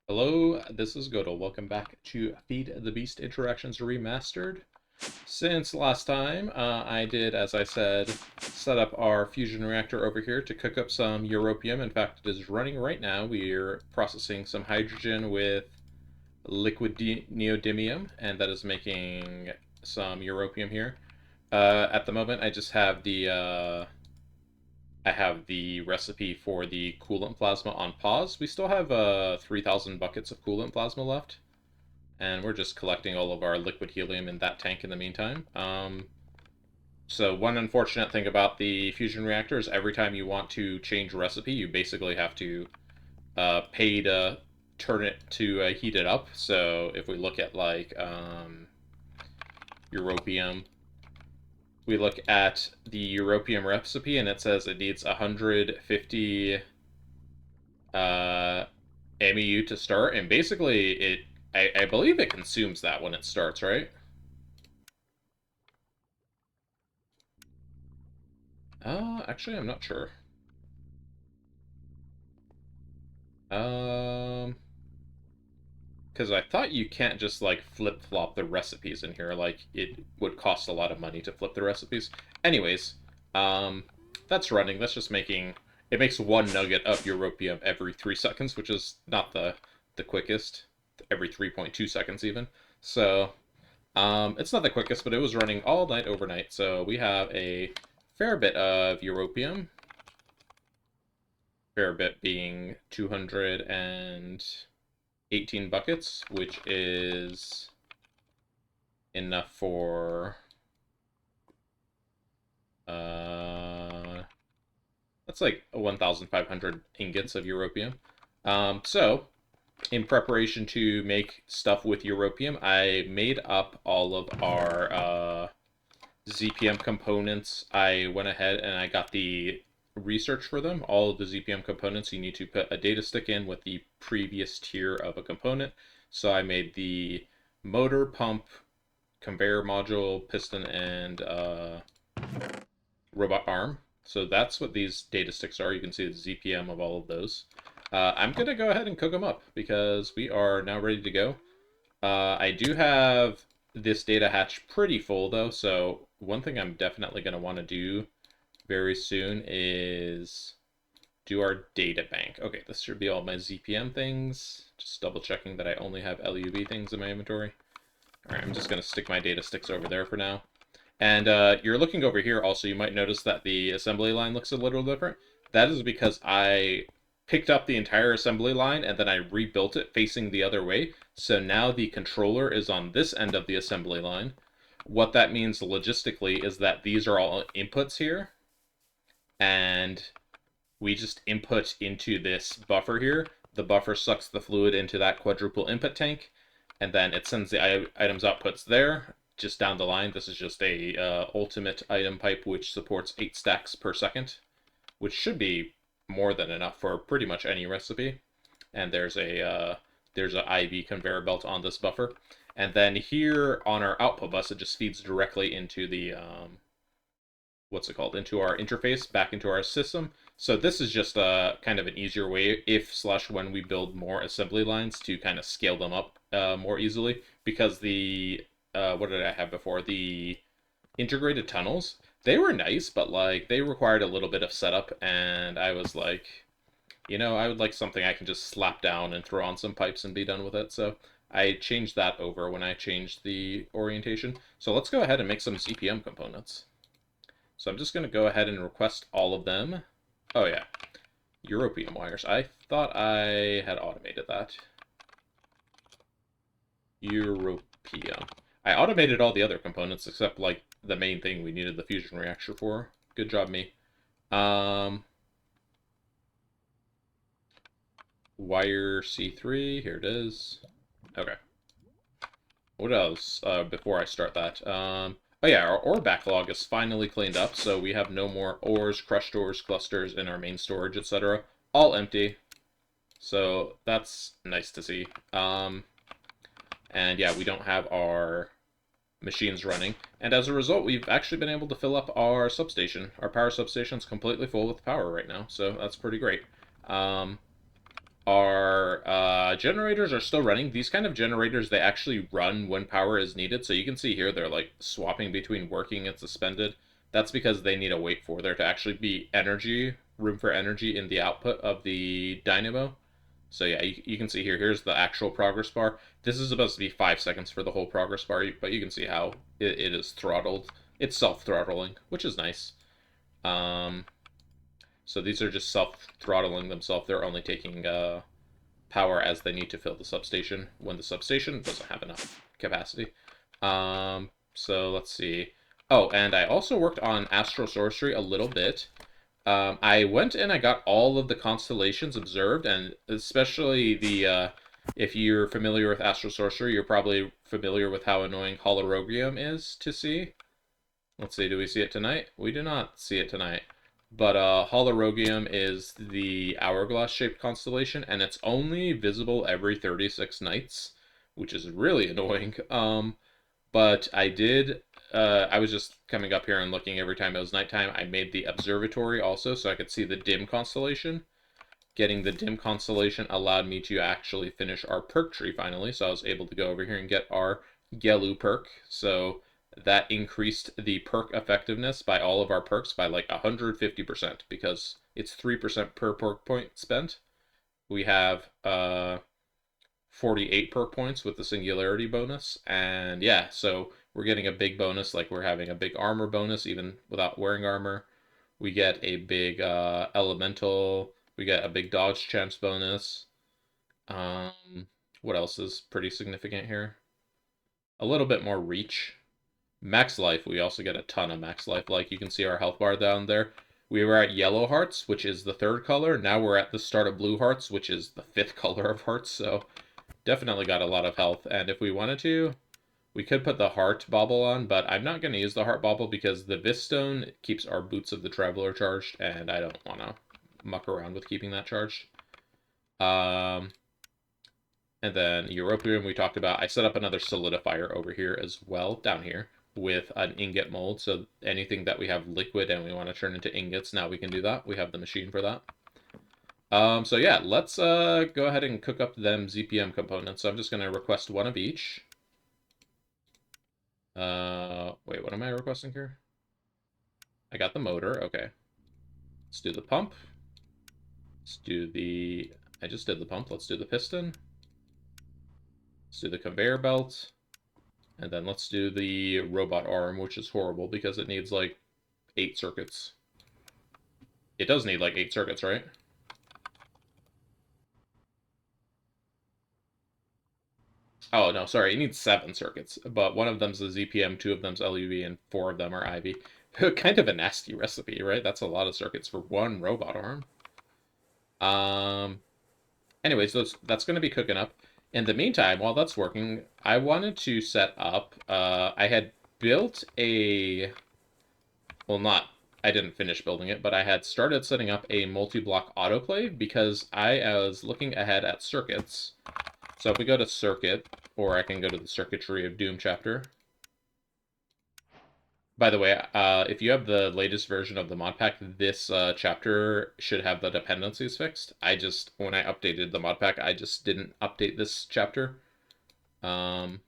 Hello, this is Godel. Welcome back to Feed the Beast Interactions Remastered. Since last time, I did, as I said, set up our fusion reactor over here to cook up some europium. In fact, it is running right now. We're processing some hydrogen with liquid neodymium, and that is making some europium here. At the moment, I have the recipe for the coolant plasma on pause. We still have 3,000 buckets of coolant plasma left, and we're just collecting all of our liquid helium in that tank in the meantime. So one unfortunate thing about the fusion reactor is every time you want to change recipe, you basically have to pay to turn it to heat it up. So if we look at like europium, we look at the europium recipe and it says it needs 150 MEU to start, and basically I believe it consumes that when it starts, right? Actually, I'm not sure. Um, because I thought you can't just like flip flop the recipes in here. Like it would cost a lot of money to flip the recipes. Anyways, that's running. That's just making it makes one nugget of europium every 3 seconds, which is not the quickest. Every 3.2 seconds even. So it's not the quickest, but it was running all night overnight. So we have a fair bit of europium. Fair bit being 218 buckets, which is enough for that's like 1,500 ingots of europium. So in preparation to make stuff with europium, I made up all of our ZPM components. I went ahead and I got the research for them. All of the ZPM components, you need to put a data stick in with the previous tier of a component. So I made the motor, pump, conveyor module, piston, and robot arm. So that's what these data sticks are. You can see the ZPM of all of those. I'm going to go ahead and cook them up because we are now ready to go. I do have this data hatch pretty full though, so one thing I'm definitely going to want to do very soon is do our data bank. Okay, this should be all my ZPM things. Just double checking that I only have LUV things in my inventory. All right, I'm just going to stick my data sticks over there for now. And you're looking over here also, you might notice that the assembly line looks a little different. That is because I picked up the entire assembly line and then I rebuilt it facing the other way. So now the controller is on this end of the assembly line. What that means logistically is that these are all inputs here. And we just input into this buffer here. The buffer sucks the fluid into that quadruple input tank. And then it sends the items outputs there. Just down the line, this is just a ultimate item pipe which supports 8 stacks per second, which should be more than enough for pretty much any recipe. And there's a IV conveyor belt on this buffer. And then here on our output bus, it just feeds directly into the what's it called, into our interface back into our system. So this is just a kind of an easier way if slash when we build more assembly lines to kind of scale them up more easily, because the what did I have before, the integrated tunnels, they were nice, but like they required a little bit of setup, and I was like, I would like something I can just slap down and throw on some pipes and be done with it. So I changed that over when I changed the orientation. So let's go ahead and make some ZPM components. So I'm just going to go ahead and request all of them. Oh yeah, europium wires. I thought I had automated that. Europium. I automated all the other components except like the main thing we needed the fusion reactor for. Good job, me. Wire C3, here it is. Okay. What else before I start that? Oh yeah, our ore backlog is finally cleaned up, so we have no more ores, crushed ores, clusters in our main storage, etc. All empty. So that's nice to see. And yeah, we don't have our machines running. And as a result, we've actually been able to fill up our substation. Our power substation's completely full with power right now, so that's pretty great. our generators are still running. These kind of generators, they actually run when power is needed. So you can see here they're like swapping between working and suspended. That's because they need to wait for there to actually be energy, room for energy in the output of the dynamo. So yeah, you can see here, here's the actual progress bar. This is supposed to be 5 seconds for the whole progress bar, but you can see how it is throttled. It's self-throttling, which is nice. Um, so these are just self-throttling themselves. They're only taking power as they need to fill the substation when the substation doesn't have enough capacity. So let's see. Oh, and I also worked on astral sorcery a little bit. I went and I got all of the constellations observed, and especially if you're familiar with astral sorcery, you're probably familiar with how annoying holorogium is to see. Let's see, do we see it tonight? We do not see it tonight. But Holorogium is the hourglass-shaped constellation, and it's only visible every 36 nights, which is really annoying. But I was just coming up here and looking every time it was nighttime. I made the observatory also, so I could see the dim constellation. Getting the dim constellation allowed me to actually finish our perk tree finally, so I was able to go over here and get our Gelu perk. So that increased the perk effectiveness by all of our perks by like 150% because it's 3% per perk point spent. We have 48 perk points with the singularity bonus, and yeah, so we're getting a big bonus, like we're having a big armor bonus even without wearing armor. We get a big elemental. We get a big dodge chance bonus. What else is pretty significant here? A little bit more reach. Max life, we also get a ton of max life. Like you can see our health bar down there. We were at yellow hearts, which is the third color. Now we're at the start of blue hearts, which is the fifth color of hearts. So definitely got a lot of health. And if we wanted to, we could put the heart bauble on, but I'm not going to use the heart bauble because the Vistone keeps our Boots of the Traveler charged, and I don't want to muck around with keeping that charged. And then Europium we talked about. I set up another solidifier over here as well, down here, with an ingot mold. So anything that we have liquid and we want to turn into ingots, now we can do that. We have the machine for that. So yeah, let's go ahead and cook up them ZPM components. So I'm just going to request one of each. Wait, what am I requesting here? I got the motor, okay. Let's do the pump. Let's do the... I just did the pump. Let's do the piston. Let's do the conveyor belt. And then let's do the robot arm, which is horrible because it needs like 8 circuits. It does need like 8 circuits, right? Oh, no, sorry. It needs 7 circuits. But one of them's a ZPM, 2 of them's LUV, and 4 of them are IV. Kind of a nasty recipe, right? That's a lot of circuits for one robot arm. Anyways, that's going to be cooking up. In the meantime, while that's working, I wanted to set up, I had built a, well, not, I didn't finish building it, but I had started setting up a multi-block autoclave because I was looking ahead at circuits. So if we go to circuit, or I can go to the Circuitry of Doom chapter. By the way, if you have the latest version of the Modpack, this chapter should have the dependencies fixed. When I updated the Modpack, I just didn't update this chapter. So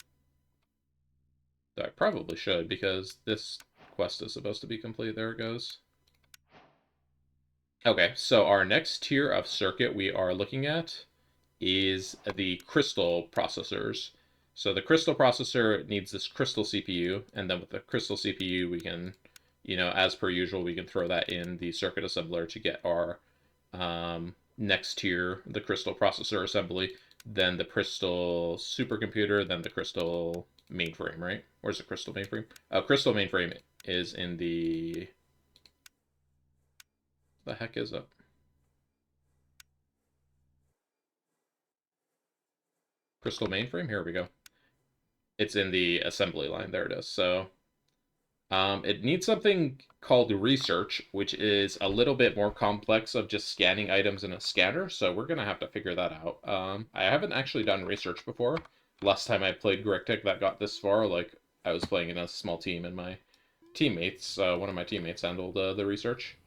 I probably should, because this quest is supposed to be complete. There it goes. Okay, so our next tier of circuit we are looking at is the crystal processors. So the crystal processor needs this crystal CPU, and then with the crystal CPU, we can, as per usual, we can throw that in the circuit assembler to get our next tier, the crystal processor assembly, then the crystal supercomputer, then the crystal mainframe, right? Where's the crystal mainframe? Crystal mainframe is in the heck is it? Crystal mainframe? Here we go. It's in the assembly line. There it is. So it needs something called research, which is a little bit more complex of just scanning items in a scanner. So we're going to have to figure that out. I haven't actually done research before. Last time I played Grictic that got this far, like I was playing in a small team and my teammates, one of my teammates handled the research.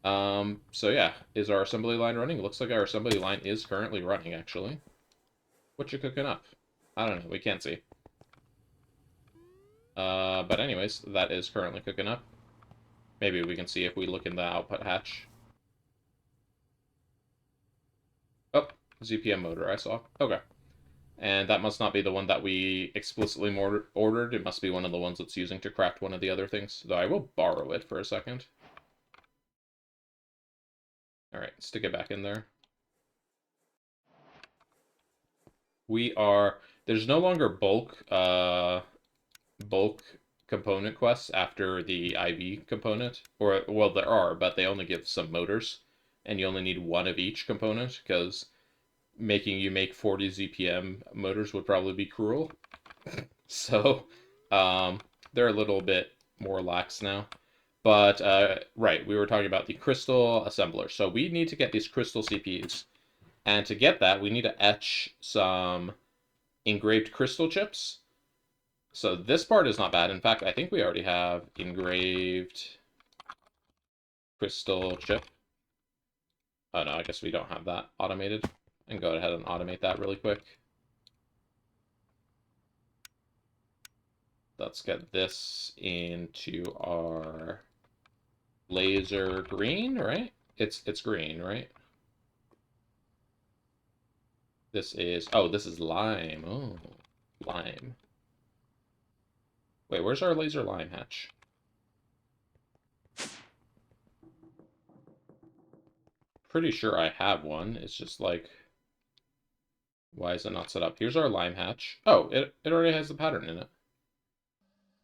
So yeah, is our assembly line running? Looks like our assembly line is currently running, actually. What you cooking up? I don't know, we can't see. But anyways, that is currently cooking up. Maybe we can see if we look in the output hatch. Oh, ZPM motor I saw. Okay. And that must not be the one that we explicitly ordered. It must be one of the ones that's using to craft one of the other things. Though I will borrow it for a second. Alright, stick it back in there. There's no longer bulk component quests after the IV component. Or, well, there are, but they only give some motors. And you only need one of each component, because making you make 40 ZPM motors would probably be cruel. So, they're a little bit more lax now. But, right, we were talking about the crystal assembler. So we need to get these crystal CPUs. And to get that, we need to etch some engraved crystal chips. So this part is not bad. In fact, I think we already have engraved crystal chip. Oh no, I guess we don't have that automated. And go ahead and automate that really quick. Let's get this into our laser green, right? It's green, right? This is lime. Oh, lime. Wait, where's our laser lime hatch? Pretty sure I have one. It's just like, why is it not set up? Here's our lime hatch. Oh, it already has the pattern in it.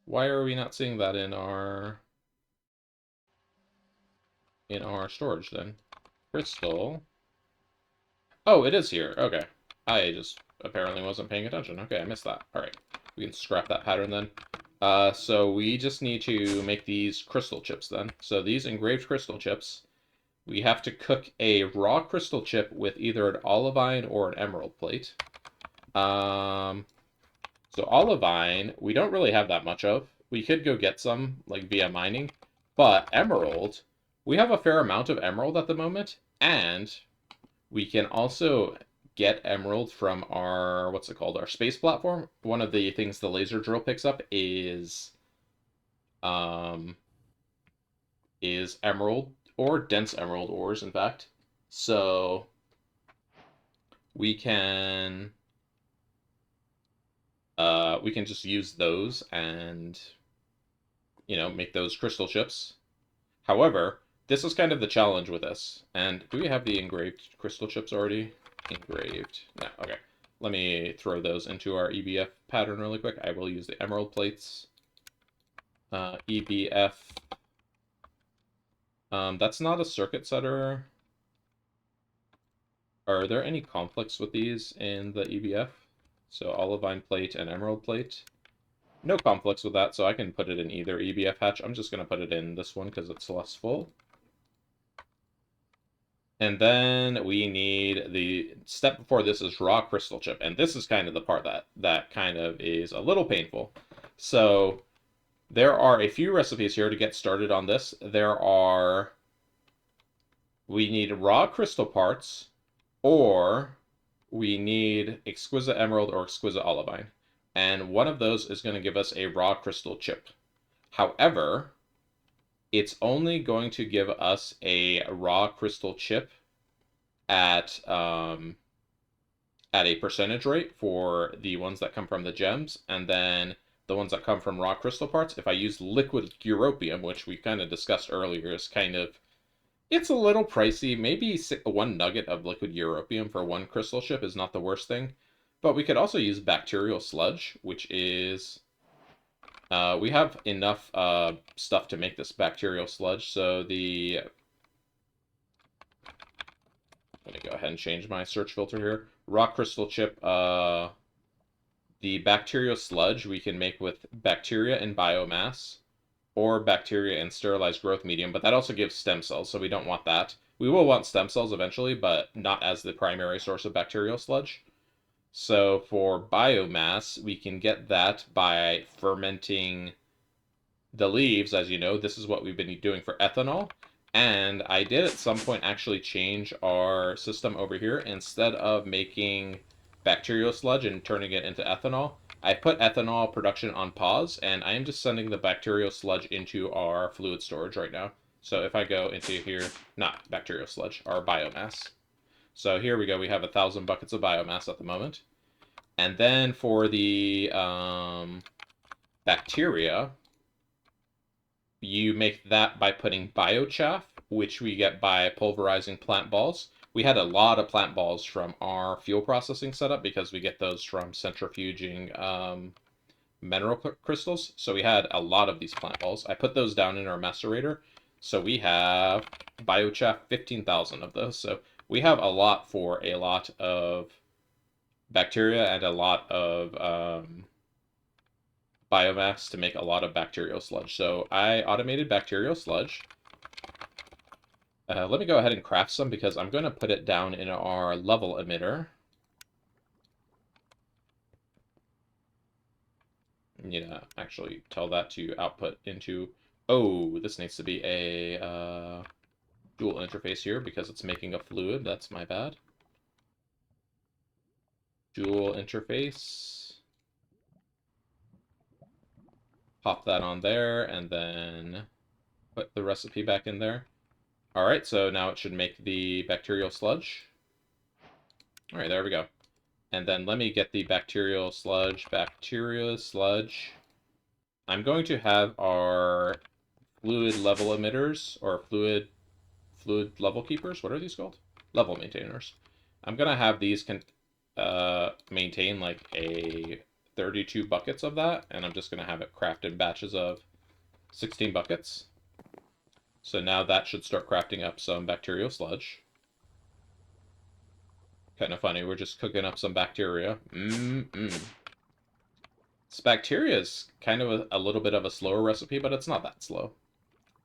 Why are we not seeing that in our storage then? Crystal. Oh, it is here. Okay. I just apparently wasn't paying attention. Okay, I missed that. All right. We can scrap that pattern then. So we just need to make these crystal chips then. So these engraved crystal chips, we have to cook a raw crystal chip with either an olivine or an emerald plate. So olivine, we don't really have that much of. We could go get some, like, via mining. But emerald, we have a fair amount of emerald at the moment. And we can also get emerald from our, what's it called, our space platform. One of the things the laser drill picks up um, is emerald, or dense emerald ores, in fact. So we can just use those and, make those crystal chips. However, this is kind of the challenge with this. And do we have the engraved crystal chips already? Engraved. No, okay. Let me throw those into our EBF pattern really quick. I will use the emerald plates. EBF. That's not a circuit setter. Are there any conflicts with these in the EBF? So olivine plate and emerald plate. No conflicts with that, so I can put it in either EBF hatch. I'm just going to put it in this one because it's less full. And then we need the step before this is raw crystal chip. And this is kind of the part that kind of is a little painful. So there are a few recipes here to get started on this. We need raw crystal parts, or we need exquisite emerald or exquisite olivine. And one of those is going to give us a raw crystal chip. However, it's only going to give us a raw crystal chip at a percentage rate for the ones that come from the gems, and then the ones that come from raw crystal parts. If I use liquid europium, which we kind of discussed earlier, is it's a little pricey. Maybe one nugget of liquid europium for one crystal chip is not the worst thing. But we could also use bacterial sludge, which is we have enough stuff to make this bacterial sludge. So I'm going to go ahead and change my search filter here. Raw crystal chip, the bacterial sludge we can make with bacteria and biomass, or bacteria and sterilized growth medium, but that also gives stem cells, so we don't want that. We will want stem cells eventually, but not as the primary source of bacterial sludge. So for biomass, we can get that by fermenting the leaves. As you know, this is what we've been doing for ethanol. And I did at some point actually change our system over here. Instead of making bacterial sludge and turning it into ethanol, I put ethanol production on pause, and I am just sending the bacterial sludge into our fluid storage right now. So if I go into here, not bacterial sludge, our biomass. So here we go, we have 1,000 buckets of biomass at the moment. And then for the bacteria, you make that by putting biochaff, which we get by pulverizing plant balls. We had a lot of plant balls from our fuel processing setup because we get those from centrifuging mineral crystals. So we had a lot of these plant balls. I put those down in our macerator. So we have biochaff, 15,000 of those. So we have a lot for a lot of bacteria and a lot of biomass to make a lot of bacterial sludge. So I automated bacterial sludge. Let me go ahead and craft some because I'm going to put it down in our level emitter. Actually tell that to output into... Oh, this needs to be a dual interface here because it's making a fluid. That's my bad. Dual interface. Pop that on there and then put the recipe back in there. All right, so now it should make the bacterial sludge. All right, there we go. And then let me get the bacterial sludge. Bacteria sludge. I'm going to have our fluid level emitters or fluid level keepers. What are these called? Level maintainers. I'm going to have these maintain like a 32 buckets of that, and I'm just going to have it crafted batches of 16 buckets. So now that should start crafting up some bacterial sludge. Kind of funny, we're just cooking up some bacteria. This bacteria is kind of a little bit of a slower recipe, but it's not that slow.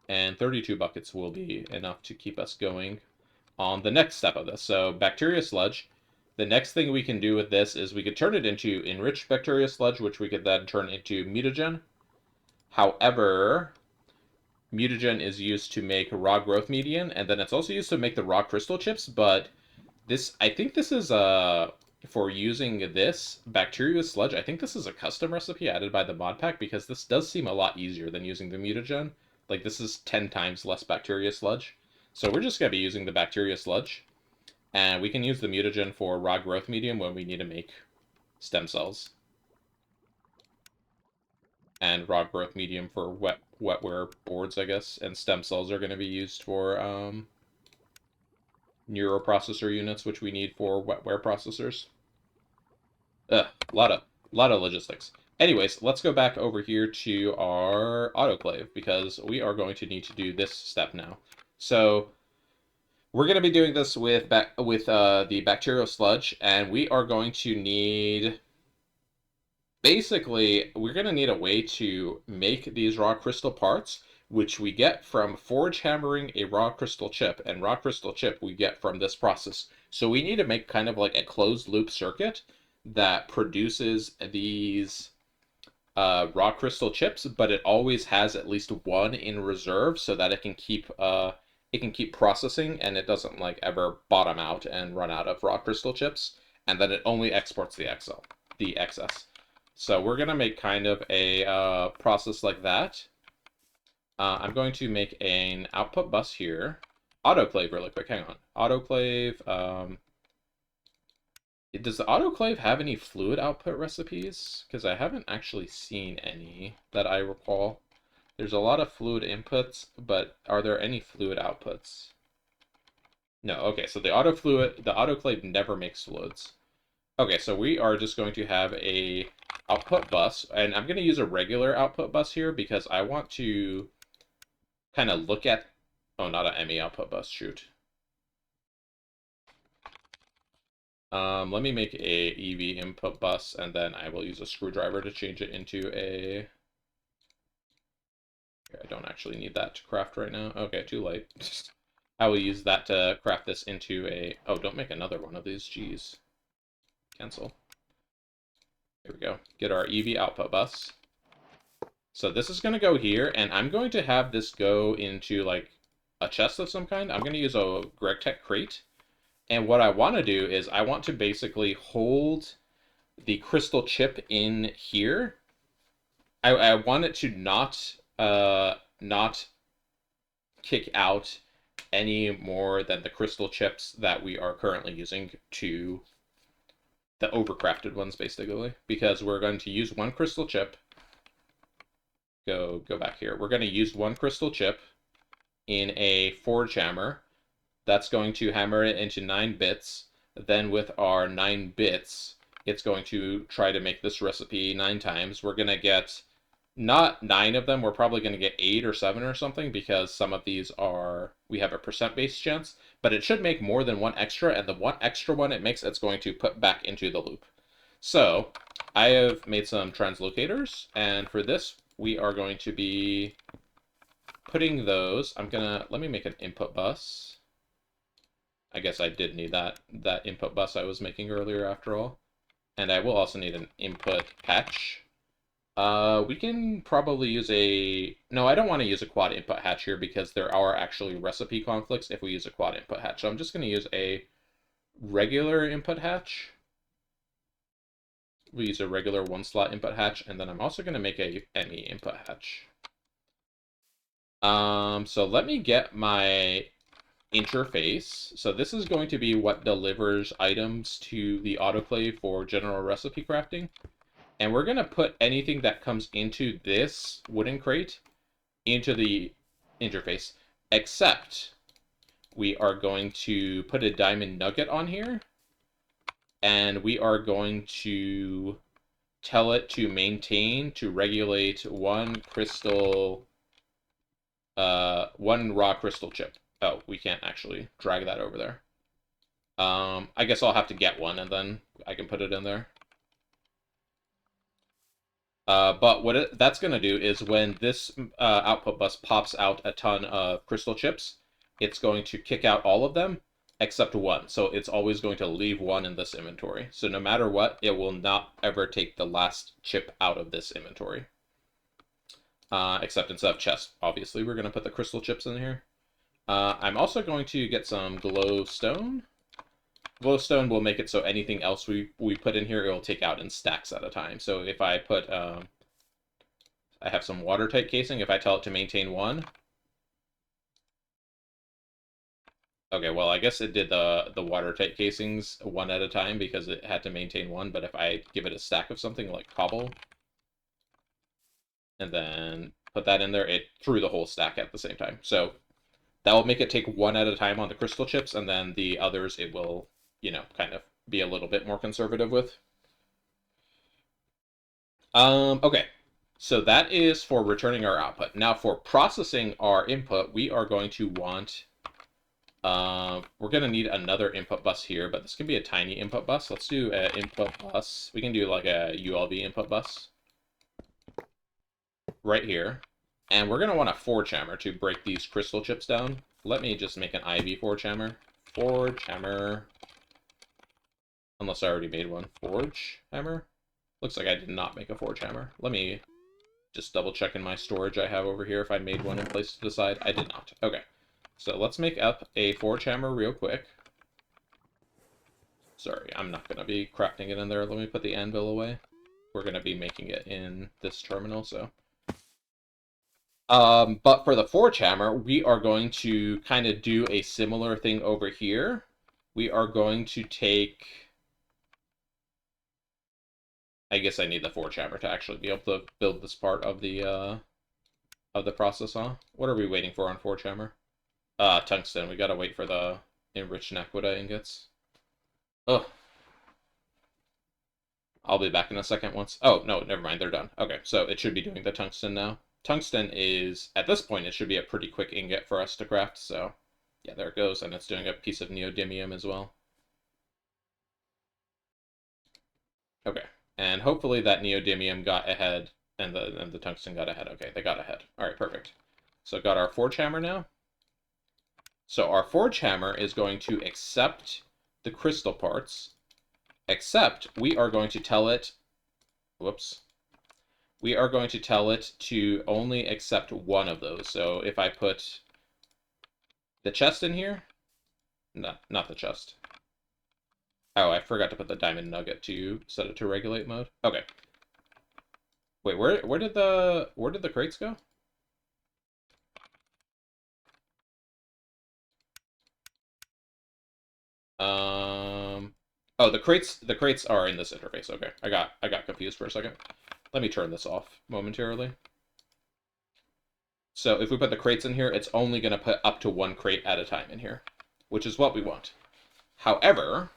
And 32 buckets will be enough to keep us going on the next step of this. So bacteria sludge. The next thing we can do with this is we could turn it into enriched bacteria sludge, which we could then turn into mutagen. However, mutagen is used to make raw growth medium, and then it's also used to make the raw crystal chips, but I think this is for using this bacteria sludge, I think this is a custom recipe added by the Modpack because this does seem a lot easier than using the mutagen. Like this is 10 times less bacteria sludge. So we're just going to be using the bacteria sludge. And we can use the mutagen for raw growth medium when we need to make stem cells. And raw growth medium for wetware boards, I guess. And stem cells are going to be used for neuroprocessor units, which we need for wetware processors. A lot of logistics. Anyways, let's go back over here to our autoclave because we are going to need to do this step now. So we're going to be doing this with the bacterial sludge, and we are going to need... Basically, we're going to need a way to make these raw crystal parts, which we get from forge hammering a raw crystal chip, and raw crystal chip we get from this process. So we need to make kind of like a closed loop circuit that produces these raw crystal chips, but it always has at least one in reserve so that it can keep processing and it doesn't like ever bottom out and run out of raw crystal chips, and then it only exports the excess. So we're going to make kind of a process like that. I'm going to make an output bus here. Autoclave really quick, hang on. Autoclave, does the autoclave have any fluid output recipes? Because I haven't actually seen any that I recall. There's a lot of fluid inputs, but are there any fluid outputs? No, okay, so the autoclave never makes fluids. Okay, so we are just going to have a output bus, and I'm going to use a regular output bus here because I want to kind of look at... Oh, not an ME output bus, shoot. Let me make a EV input bus, and then I will use a screwdriver to change it into a... I don't actually need that to craft right now. Okay, too late. I will use that to craft this into a... Oh, don't make another one of these, jeez. Cancel. Here we go. Get our EV output bus. So this is going to go here, and I'm going to have this go into, like, a chest of some kind. I'm going to use a GregTech crate. And what I want to do is I want to basically hold the crystal chip in here. I want it to not kick out any more than the crystal chips that we are currently using to the overcrafted ones, basically, because we're going to use one crystal chip. Go back here. We're going to use one crystal chip in a forge hammer. That's going to hammer it into 9 bits. Then with our 9 bits, it's going to try to make this recipe 9 times. We're going to get not 9 of them. We're probably going to get 8 or 7 or something, because some of these are, we have a percent-based chance, but it should make more than one extra, and the one extra one it makes, it's going to put back into the loop. So I have made some translocators, and for this, we are going to be putting those. Let me make an input bus. I guess I did need that input bus I was making earlier after all. And I will also need an input hatch. We can probably use no, I don't want to use a quad input hatch here because there are actually recipe conflicts if we use a quad input hatch. So I'm just going to use a regular input hatch. We use a regular 1-slot input hatch, and then I'm also going to make a ME input hatch. So let me get my interface. So this is going to be what delivers items to the autoclave for general recipe crafting. And we're going to put anything that comes into this wooden crate into the interface, except we are going to put a diamond nugget on here, and we are going to tell it to regulate one raw crystal chip. Oh, we can't actually drag that over there. I guess I'll have to get one, and then I can put it in there. But what that's going to do is when this output bus pops out a ton of crystal chips, it's going to kick out all of them except one. So it's always going to leave one in this inventory. So no matter what, it will not ever take the last chip out of this inventory. Except instead of chest, obviously, we're going to put the crystal chips in here. I'm also going to get some glowstone. Glowstone will make it so anything else we put in here, it will take out in stacks at a time. So if I put, I have some watertight casing. If I tell it to maintain 1. Okay, well, I guess it did the watertight casings 1 at a time because it had to maintain 1. But if I give it a stack of something like cobble, and then put that in there, it threw the whole stack at the same time. So that will make it take 1 at a time on the crystal chips, and then the others it will, kind of be a little bit more conservative with. Okay, so that is for returning our output. Now for processing our input, we are going to want, we're going to need another input bus here, but this can be a tiny input bus. Let's do an input bus. We can do like a ULV input bus right here. And we're going to want a forge hammer to break these crystal chips down. Let me just make an IV forge hammer. Forge hammer. Unless I already made one. Forge hammer. Looks like I did not make a forge hammer. Let me just double check in my storage I have over here if I made one and placed it to the side. I did not. Okay. So let's make up a forge hammer real quick. Sorry, I'm not going to be crafting it in there. Let me put the anvil away. We're going to be making it in this terminal, so... But for the forge hammer, we are going to kind of do a similar thing over here. We are going to take... I guess I need the forge hammer to actually be able to build this part of the process, huh? What are we waiting for on forge hammer? Tungsten. We gotta wait for the enriched naquita ingots. Ugh. I'll be back in a second once... Oh, no, never mind. They're done. Okay, so it should be doing the tungsten now. Tungsten is, at this point, it should be a pretty quick ingot for us to craft, so yeah, there it goes, and it's doing a piece of neodymium as well. Okay, and hopefully that neodymium got ahead, and the tungsten got ahead. Okay, they got ahead. All right, perfect. So got our forge hammer now. So our forge hammer is going to accept the crystal parts, except we are going to tell it, whoops, we are going to tell it to only accept one of those. So if I put The chest in here? No, not the chest. Oh, I forgot to put the diamond nugget to set it to regulate mode. Okay. Wait, where did the crates go? Oh, the crates are in this interface. Okay. I got confused for a second. Let me turn this off momentarily. So if we put the crates in here, it's only going to put up to one crate at a time in here, which is what we want. However,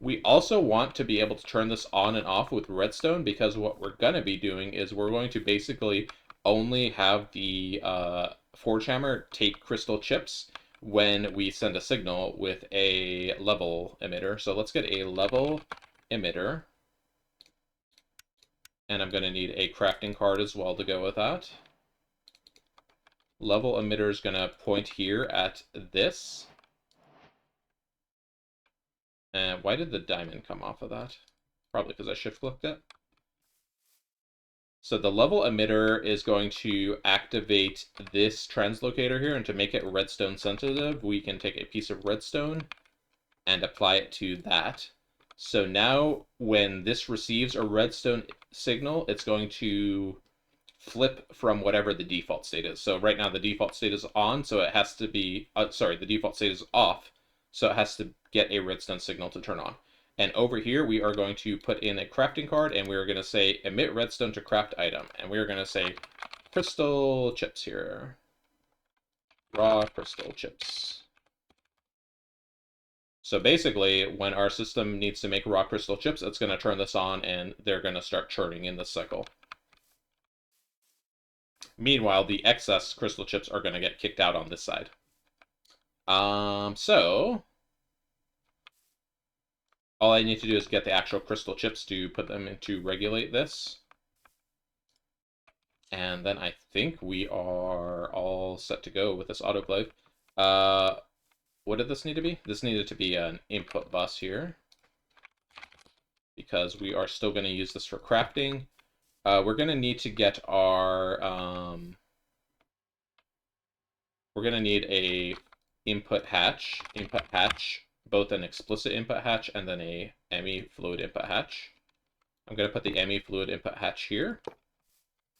we also want to be able to turn this on and off with redstone, because what we're going to be doing is we're going to basically only have the forge hammer take crystal chips when we send a signal with a level emitter. So let's get a level emitter. And I'm going to need a crafting card as well to go with that. Level emitter is going to point here at this. And why did the diamond come off of that? Probably because I shift-clicked it. So the level emitter is going to activate this translocator here, and to make it redstone sensitive, we can take a piece of redstone and apply it to that. So now when this receives a redstone signal, it's going to flip from whatever the default state is. So right now the default state is on, so it has to be, the default state is off, so it has to get a redstone signal to turn on. And over here, we are going to put in a crafting card, and we're going to say emit redstone to craft item. And we're going to say crystal chips here. Raw crystal chips. So basically, when our system needs to make raw crystal chips, it's going to turn this on, and they're going to start churning in this cycle. Meanwhile, the excess crystal chips are going to get kicked out on this side. So all I need to do is get the actual crystal chips to put them in to regulate this. And then I think we are all set to go with this autoclave. What did this need to be? This needed to be an input bus here, because we are still going to use this for crafting. We're going to need to get our... we're going to need a input hatch, both an explicit input hatch and then a ME fluid input hatch. I'm going to put the ME fluid input hatch here.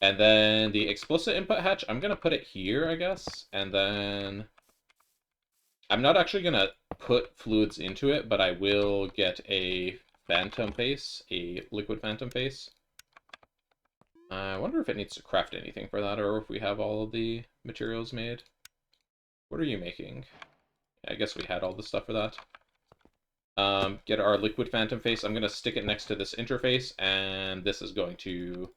And then the explicit input hatch, I'm going to put it here, I guess. And then I'm not actually going to put fluids into it, but I will get a phantom face, a liquid phantom face. I wonder if it needs to craft anything for that, or if we have all of the materials made. What are you making? I guess we had all the stuff for that. Get our liquid phantom face. I'm going to stick it next to this interface, and this is going to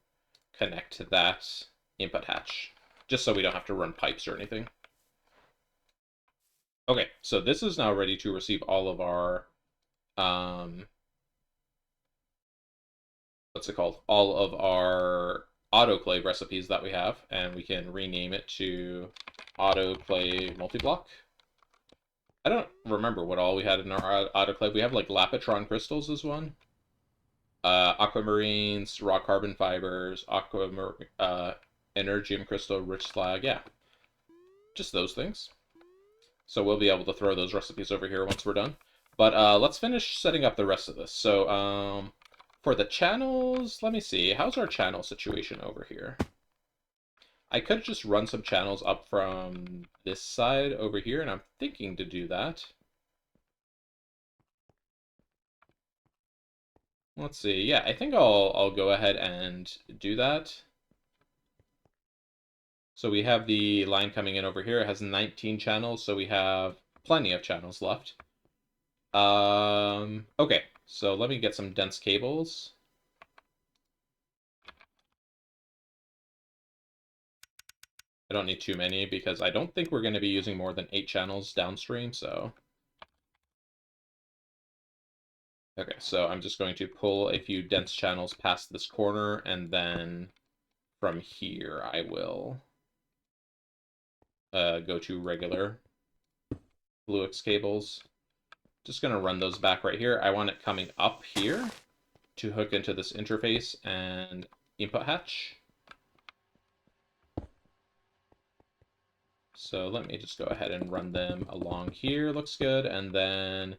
connect to that input hatch, just so we don't have to run pipes or anything. Okay, so this is now ready to receive all of our, what's it called? All of our autoclave recipes that we have, and we can rename it to autoclave multiblock. I don't remember what all we had in our autoclave. We have like Lapitron crystals is one. Aquamarines, raw carbon fibers, energium crystal, rich slag, yeah. Just those things. So we'll be able to throw those recipes over here once we're done. But let's finish setting up the rest of this. So for the channels, let me see. How's our channel situation over here? I could just run some channels up from this side over here, and I'm thinking to do that. Let's see. Yeah, I think I'll go ahead and do that. So we have the line coming in over here. It has 19 channels, so we have plenty of channels left. Okay, so let me get some dense cables. I don't need too many because I don't think we're going to be using more than 8 channels downstream, so... Okay, so I'm just going to pull a few dense channels past this corner, and then from here I will go to regular Bluix cables. Just going to run those back right here. I want it coming up here to hook into this interface and input hatch. So let me just go ahead and run them along here. Looks good. And then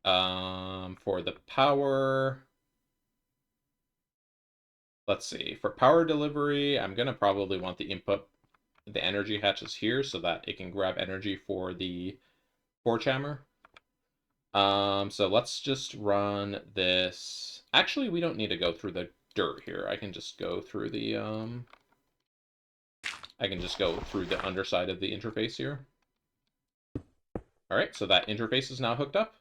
for the power, let's see. For power delivery, I'm going to probably want the input, the energy hatches here so that it can grab energy for the forge hammer. So let's just run this. Actually, we don't need to go through the dirt here. I can just go through the underside of the interface here. All right, so that interface is now hooked up.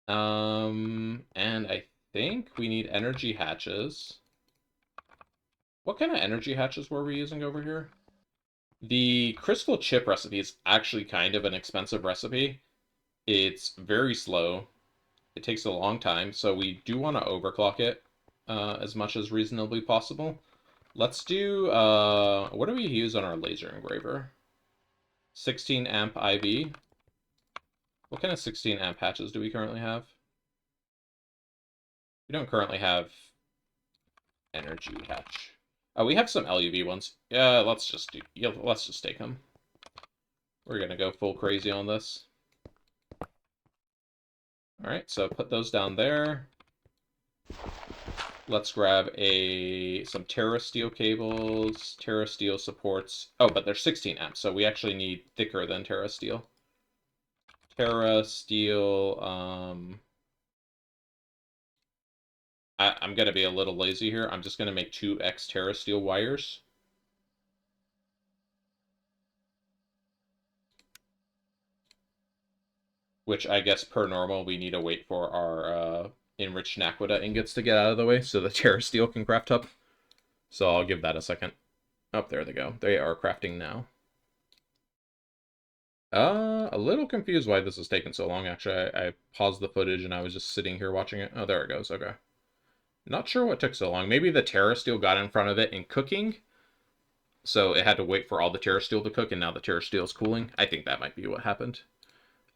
And I think we need energy hatches. What kind of energy hatches were we using over here? The crystal chip recipe is actually kind of an expensive recipe. It's very slow. It takes a long time, so we do want to overclock it as much as reasonably possible. Let's do, what do we use on our laser engraver? 16 amp IV. What kind of 16 amp hatches do we currently have? We don't currently have energy hatch. Oh, we have some LUV ones. Yeah, let's just take them. We're gonna go full crazy on this. All right, so put those down there. Let's grab some TerraSteel cables. TerraSteel supports... Oh, but they're 16 amps, so we actually need thicker than TerraSteel. TerraSteel... I'm going to be a little lazy here. I'm just going to make 2x TerraSteel wires. Which I guess per normal we need to wait for our enriched Naquita ingots to get out of the way so the TerraSteel can craft up. So I'll give that a second. Oh, there they go. They are crafting now. A little confused why this is taking so long, actually. I paused the footage and I was just sitting here watching it. Oh, there it goes. Okay. Not sure what took so long. Maybe the TerraSteel got in front of it in cooking, so it had to wait for all the TerraSteel to cook, and now the TerraSteel is cooling. I think that might be what happened.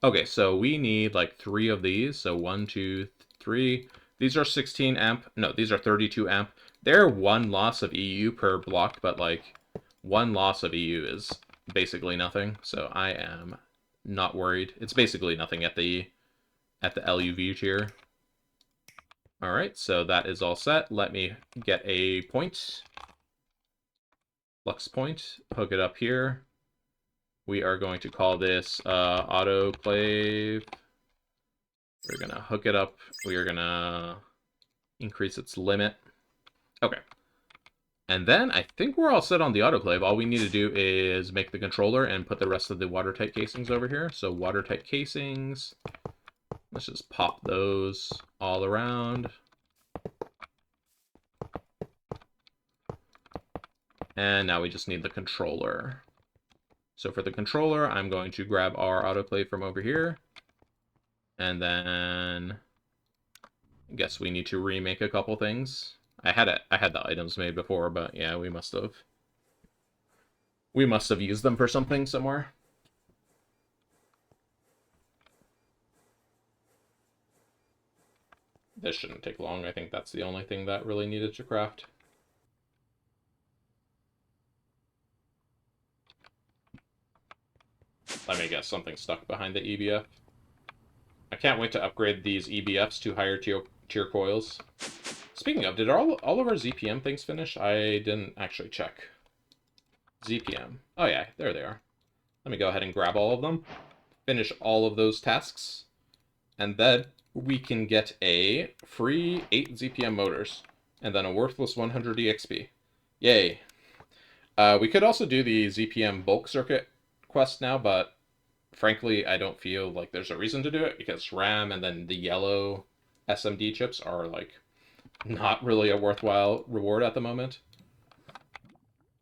Okay, so we need like 3 of these. So 1, 2, 3. These are 16 amp. No, these are 32 amp. They're 1 loss of EU per block, but like 1 loss of EU is basically nothing. So I am not worried. It's basically nothing at the LUV tier. All right, so that is all set. Let me get a point. Flux point. Hook it up here. We are going to call this autoclave. We're going to hook it up. We are going to increase its limit. Okay. And then I think we're all set on the autoclave. All we need to do is make the controller and put the rest of the watertight casings over here. So watertight casings. Let's just pop those all around. And now we just need the controller. So for the controller, I'm going to grab our autoclave from over here. And then I guess we need to remake a couple things. I had the items made before, but yeah, we must have used them for something somewhere. This shouldn't take long. I think that's the only thing that really needed to craft. Let me guess, something stuck behind the EBF. I can't wait to upgrade these EBFs to higher tier coils. Speaking of, did all of our ZPM things finish? I didn't actually check. ZPM. Oh yeah, there they are. Let me go ahead and grab all of them. Finish all of those tasks. And then we can get a free 8 ZPM motors. And then a worthless 100 EXP. Yay. We could also do the ZPM bulk circuit quest now, but frankly, I don't feel like there's a reason to do it because RAM and then the yellow SMD chips are like not really a worthwhile reward at the moment.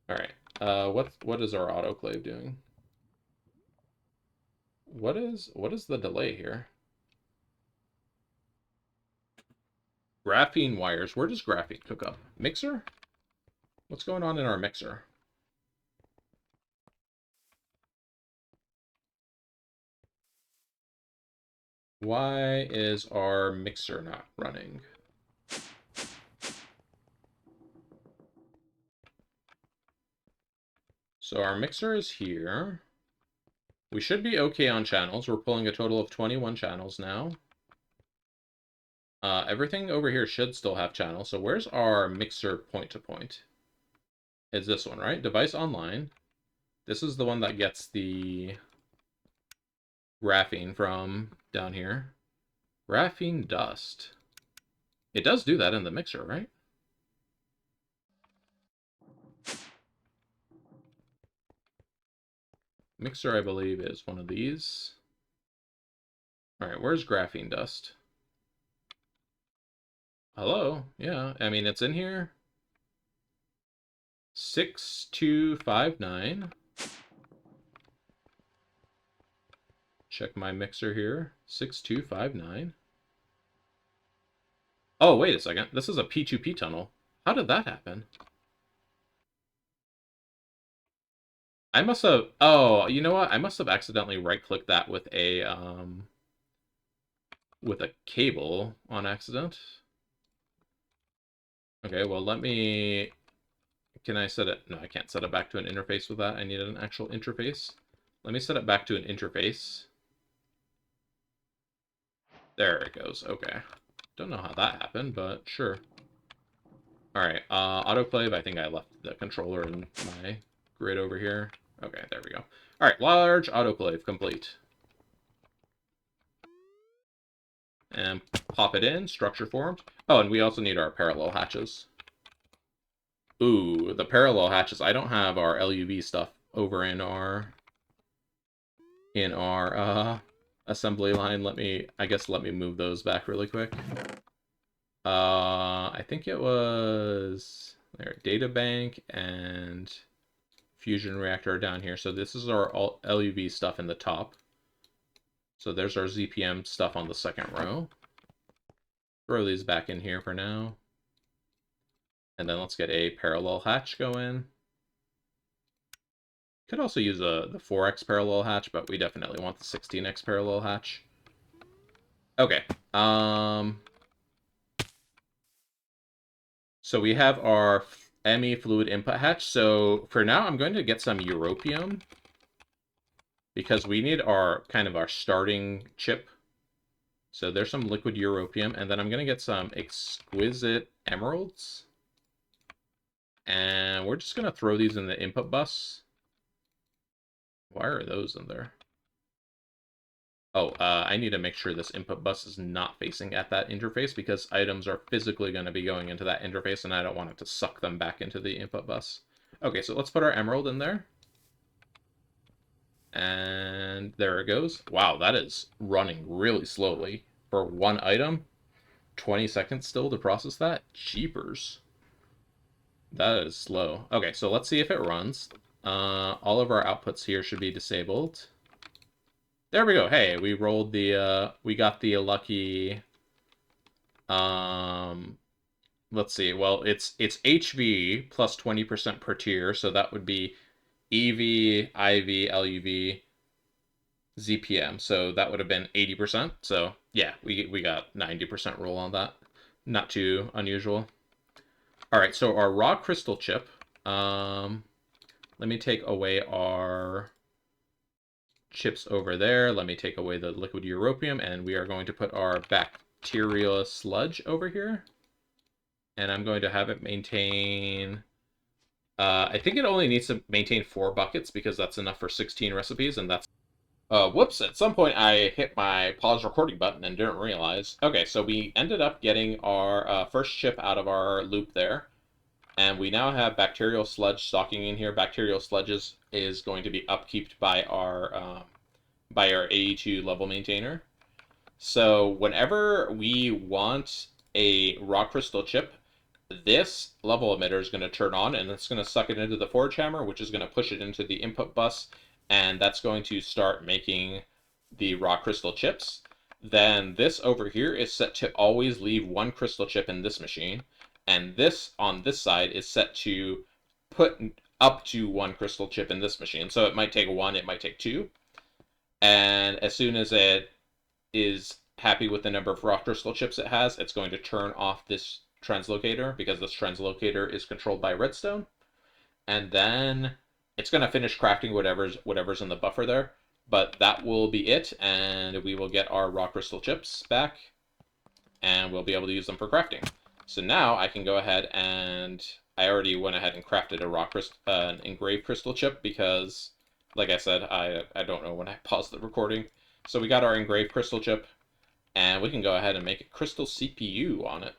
All right. What is our autoclave doing? What is the delay here? Graphene wires. Where does graphene hook up? Mixer? What's going on in our mixer? Why is our mixer not running? So our mixer is here. We should be okay on channels. We're pulling a total of 21 channels now. Everything over here should still have channels. So where's our mixer point-to-point? It's this one, right? Device online. This is the one that gets the graphene from down here. Graphene dust. It does do that in the mixer, right? Mixer, I believe, is one of these. All right, where's graphene dust? Hello? Yeah, I mean, it's in here. 6259. Check my mixer here. 6259. Oh, wait a second. This is a P2P tunnel. How did that happen? I must have... Oh, you know what? I must have accidentally right-clicked that with a cable on accident. Okay, well, let me... Can I set it? No, I can't set it back to an interface with that. I need an actual interface. Let me set it back to an interface. There it goes. Okay. Don't know how that happened, but sure. Alright, autoclave. I think I left the controller in my grid over here. Okay, there we go. Alright, large autoclave complete. And pop it in, structure formed. Oh, and we also need our parallel hatches. Ooh, the parallel hatches. I don't have our LUV stuff over in our assembly line. Let me move those back really quick. I think it was there, data bank and fusion reactor down here. So this is our LUV stuff in the top. So there's our ZPM stuff on the second row. Throw these back in here for now. And then let's get a parallel hatch going. Could also use the 4x parallel hatch, but we definitely want the 16x parallel hatch. Okay. So we have our ME fluid input hatch. So for now, I'm going to get some europium because we need our starting chip. So there's some liquid europium, and then I'm going to get some exquisite emeralds. And we're just going to throw these in the input bus. Why are those in there? Oh, I need to make sure this input bus is not facing at that interface because items are physically going to be going into that interface and I don't want it to suck them back into the input bus. Okay, so let's put our emerald in there. And there it goes. Wow, that is running really slowly for one item. 20 seconds still to process that? Jeepers. That is slow. Okay, so let's see if it runs. All of our outputs here should be disabled. There we go. Hey, we rolled the, we got the lucky, let's see. Well, it's HV plus 20% per tier, so that would be EV, IV, LUV, ZPM. So that would have been 80%. So yeah, we got 90% roll on that. Not too unusual. All right, so our raw crystal chip. Let me take away our chips over there. Let me take away the liquid europium, and we are going to put our bacteria sludge over here. And I'm going to have it maintain... I think it only needs to maintain 4 buckets because that's enough for 16 recipes, and that's... whoops, at some point I hit my pause recording button and didn't realize. Okay, so we ended up getting our first chip out of our loop there. And we now have bacterial sludge stocking in here. Bacterial sludges is going to be upkeeped by our 82 level maintainer. So whenever we want a raw crystal chip, this level emitter is going to turn on, and it's going to suck it into the forge hammer, which is going to push it into the input bus, and that's going to start making the raw crystal chips. Then this over here is set to always leave 1 crystal chip in this machine. And this on this side is set to put up to 1 crystal chip in this machine. So it might take 1, it might take 2. And as soon as it is happy with the number of raw crystal chips it has, it's going to turn off this translocator because this translocator is controlled by redstone. And then it's going to finish crafting whatever's in the buffer there. But that will be it, and we will get our raw crystal chips back, and we'll be able to use them for crafting. So now I can go ahead and I already went ahead and crafted an engraved crystal chip because, like I said, I don't know when I paused the recording. So we got our engraved crystal chip, and we can go ahead and make a crystal CPU on it.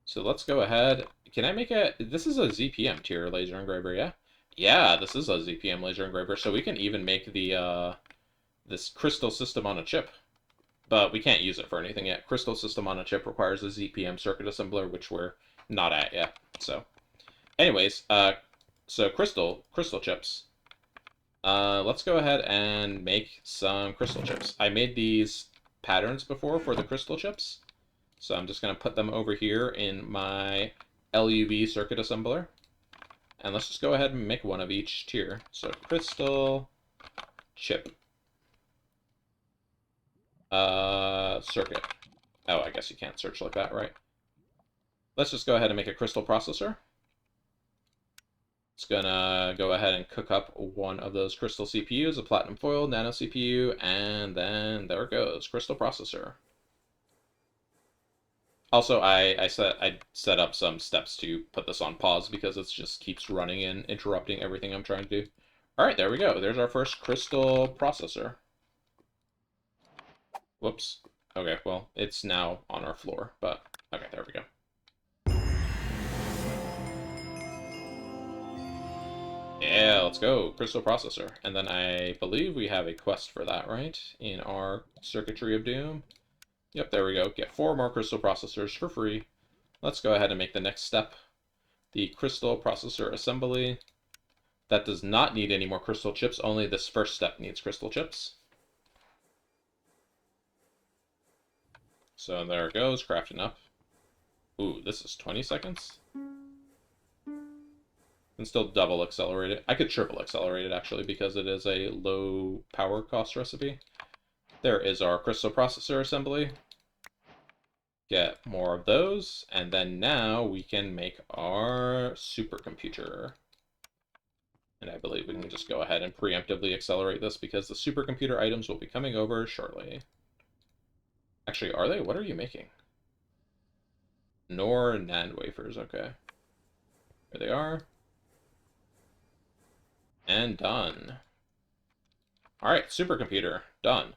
So let's go ahead. Can I make a... This is a ZPM tier laser engraver, yeah? Yeah, this is a ZPM laser engraver, so we can even make the this crystal system on a chip. But we can't use it for anything yet. Crystal system on a chip requires a ZPM circuit assembler, which we're not at yet. So, anyways, so crystal chips. Let's go ahead and make some crystal chips. I made these patterns before for the crystal chips. So I'm just going to put them over here in my LUV circuit assembler. And let's just go ahead and make one of each tier. So crystal chip. Circuit. Oh, I guess you can't search like that, right? Let's just go ahead and make a crystal processor. It's gonna go ahead and cook up one of those crystal CPUs, a platinum foil, nano CPU, and then there it goes, crystal processor. Also, I set up some steps to put this on pause because it just keeps running and interrupting everything I'm trying to do. All right, there we go. There's our first crystal processor. Whoops. Okay, well, it's now on our floor, but okay, there we go. Yeah, let's go. Crystal processor. And then I believe we have a quest for that, right? In our Circuitry of Doom. Yep, there we go. Get 4 more crystal processors for free. Let's go ahead and make the next step. The crystal processor assembly. That does not need any more crystal chips. Only this first step needs crystal chips. So there it goes, crafting up. Ooh, this is 20 seconds? And still double accelerate it. I could triple accelerate it, actually, because it is a low power cost recipe. There is our crystal processor assembly. Get more of those, and then now we can make our supercomputer. And I believe we can just go ahead and preemptively accelerate this because the supercomputer items will be coming over shortly. Actually, are they? What are you making? NOR NAND wafers, okay. There they are. And done. Alright, supercomputer, done.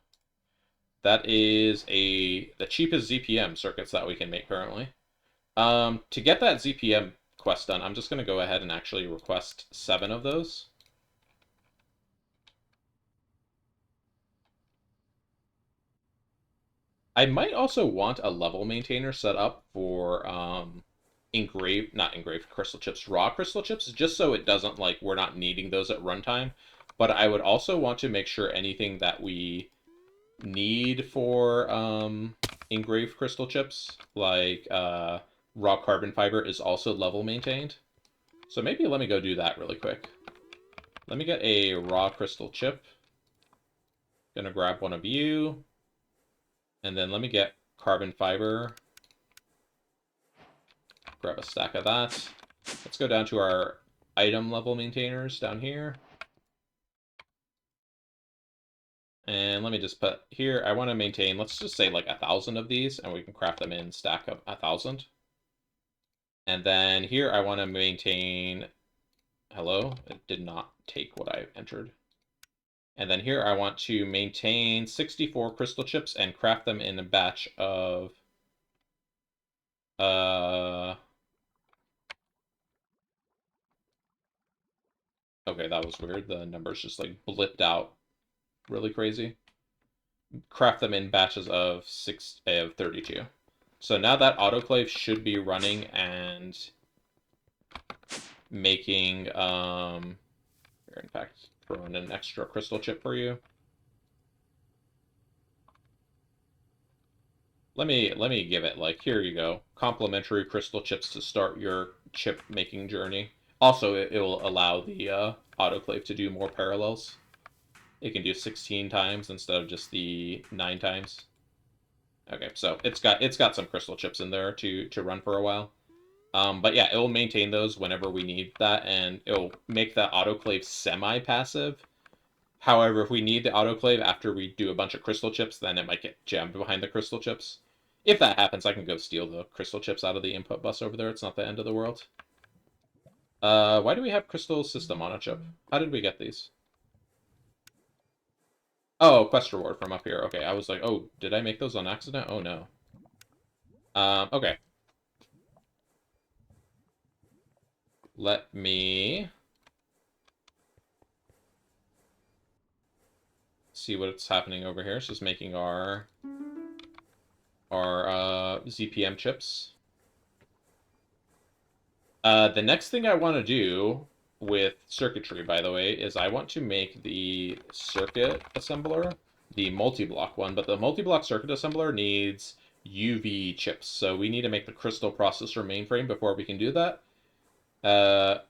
That is the cheapest ZPM circuits that we can make currently. To get that ZPM quest done, I'm just going to go ahead and actually request 7 of those. I might also want a level maintainer set up for not engraved crystal chips, raw crystal chips, just so it doesn't, like, we're not needing those at runtime. But I would also want to make sure anything that we need for engraved crystal chips, like raw carbon fiber, is also level maintained. So maybe let me go do that really quick. Let me get a raw crystal chip. Gonna grab one of you. And then let me get carbon fiber. Grab a stack of that. Let's go down to our item level maintainers down here. And let me just put here, I want to maintain, let's just say like 1,000 of these, and we can craft them in stack of 1,000. And then here I want to maintain, hello, it did not take what I entered. And then here I want to maintain 64 crystal chips and craft them in a batch of, okay, that was weird. The numbers just like blipped out really crazy. Craft them in batches of 32. So now that autoclave should be running and making here, in fact, throw in an extra crystal chip for you. Let me give it, like, here you go, complimentary crystal chips to start your chip making journey. Also, it will allow the autoclave to do more parallels. It can do 16 times instead of just the 9 times. Okay, so it's got some crystal chips in there to run for a while. But yeah, it will maintain those whenever we need that, and it will make the autoclave semi-passive. However, if we need the autoclave after we do a bunch of crystal chips, then it might get jammed behind the crystal chips. If that happens, I can go steal the crystal chips out of the input bus over there. It's not the end of the world. Why do we have crystal system on a chip? How did we get these? Oh, quest reward from up here. Okay, I was like, oh, did I make those on accident? Oh, no. Okay. Let me see what's happening over here. It's just making our ZPM chips. The next thing I want to do with circuitry, by the way, is I want to make the circuit assembler, the multi-block one, but the multi-block circuit assembler needs UV chips, so we need to make the crystal processor mainframe before we can do that.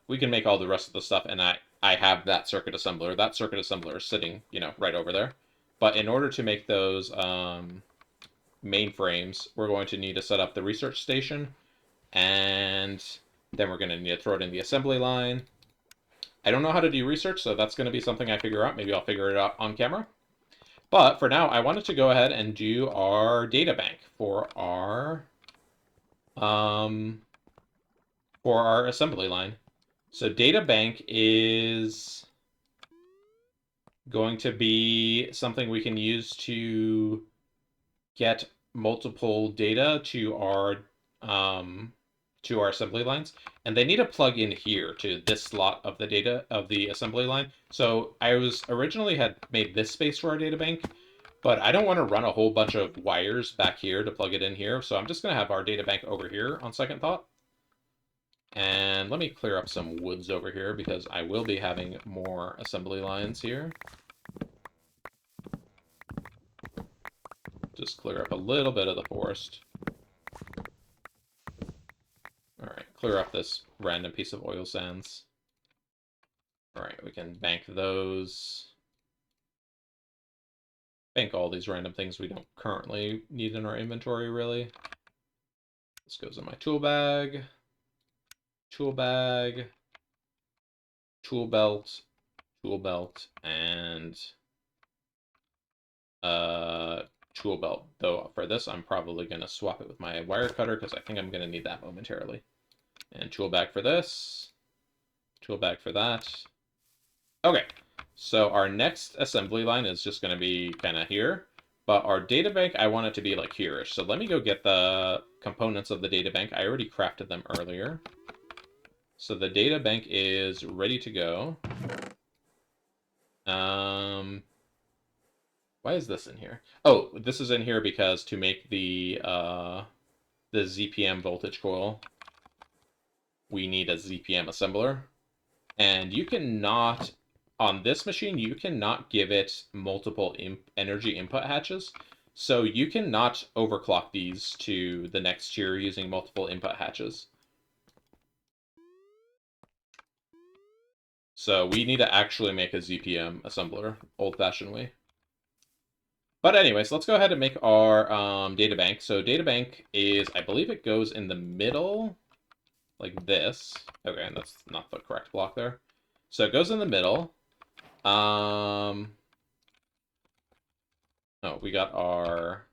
We can make all the rest of the stuff, and I have that circuit assembler. That circuit assembler is sitting, right over there. But in order to make those mainframes, we're going to need to set up the research station, and then we're going to need to throw it in the assembly line. I don't know how to do research, so that's going to be something I figure out. Maybe I'll figure it out on camera. But for now, I wanted to go ahead and do our data bank for our assembly line. So data bank is going to be something we can use to get multiple data to our assembly lines, and they need to plug in here to this slot of the data of the assembly line. So I was originally had made this space for our data bank, but I don't want to run a whole bunch of wires back here to plug it in here. So I'm just going to have our data bank over here on second thought. And let me clear up some woods over here because I will be having more assembly lines here. Just clear up a little bit of the forest. Alright, clear up this random piece of oil sands. Alright, we can bank those. Bank all these random things we don't currently need in our inventory, really. This goes in my tool bag. Tool bag. Tool belt. Tool belt. And tool belt. Though for this, I'm probably going to swap it with my wire cutter because I think I'm going to need that momentarily. And tool bag for this. Tool bag for that. Okay, so our next assembly line is just going to be kind of here. But our data bank, I want it to be like here-ish. So let me go get the components of the data bank. I already crafted them earlier. So the data bank is ready to go. Why is this in here? Oh, this is in here because to make the ZPM voltage coil, we need a ZPM assembler. And you cannot, on this machine, you cannot give it multiple energy input hatches. So you cannot overclock these to the next tier using multiple input hatches. So we need to actually make a ZPM assembler, old-fashioned way. But anyways, let's go ahead and make our data bank. So data bank is, I believe it goes in the middle, like this. Okay, and that's not the correct block there. So it goes in the middle. Oh, we got our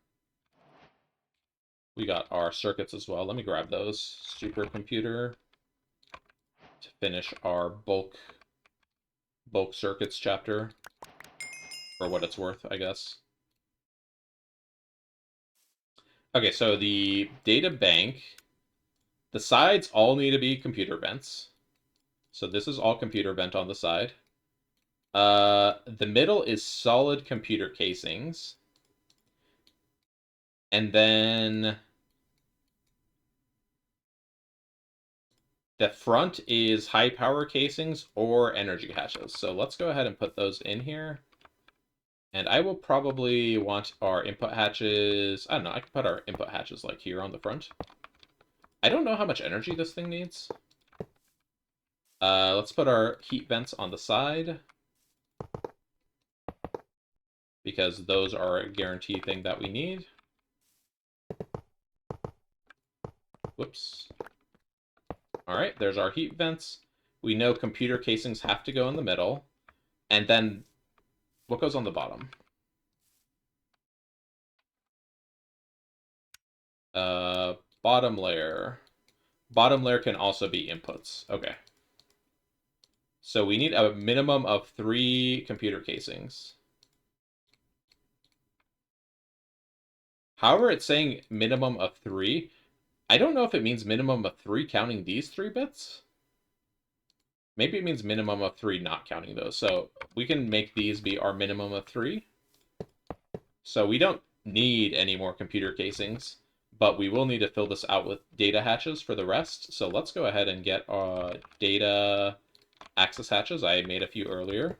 circuits as well. Let me grab those. Supercomputer to finish our bulk circuits chapter, for what it's worth, I guess. Okay, so the data bank, the sides all need to be computer vents. So this is all computer vent on the side. The middle is solid computer casings. And then the front is high power casings or energy hatches. So let's go ahead and put those in here. And I will probably want our input hatches. I don't know, I can put our input hatches like here on the front. I don't know how much energy this thing needs. Let's put our heat vents on the side, because those are a guaranteed thing that we need. Whoops. All right, there's our heat vents. We know computer casings have to go in the middle. And then what goes on the bottom? Uh, bottom layer. Bottom layer can also be inputs. Okay. So we need a minimum of 3 computer casings. However, it's saying minimum of 3. I don't know if it means minimum of 3 counting these 3 bits. Maybe it means minimum of 3 not counting those. So we can make these be our minimum of 3. So we don't need any more computer casings, but we will need to fill this out with data hatches for the rest. So let's go ahead and get our data access hatches. I made a few earlier.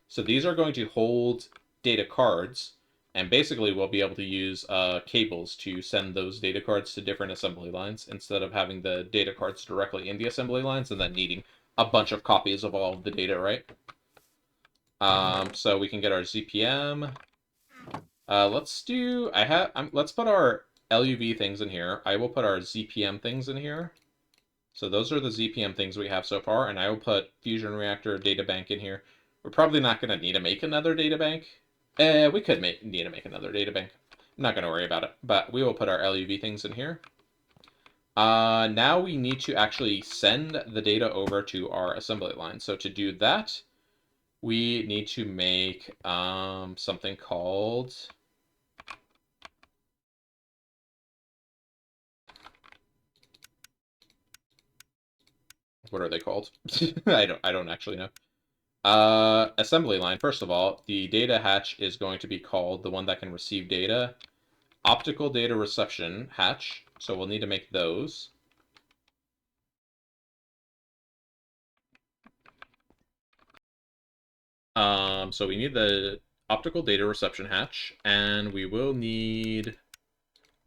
So these are going to hold data cards, and basically we'll be able to use cables to send those data cards to different assembly lines instead of having the data cards directly in the assembly lines and then needing a bunch of copies of all of the data, right? So we can get our ZPM. Let's do. Let's put our LUV things in here. I will put our ZPM things in here. So those are the ZPM things we have so far, and I will put Fusion Reactor Data Bank in here. We're probably not going to need to make another data bank. We could need to make another data bank. I'm not going to worry about it, but we will put our LUV things in here. Now we need to actually send the data over to our assembly line. So to do that, we need to make something called... What are they called? I don't actually know. Assembly line. First of all, the data hatch is going to be called the one that can receive data. Optical data reception hatch. So we'll need to make those. So we need the optical data reception hatch, and we will need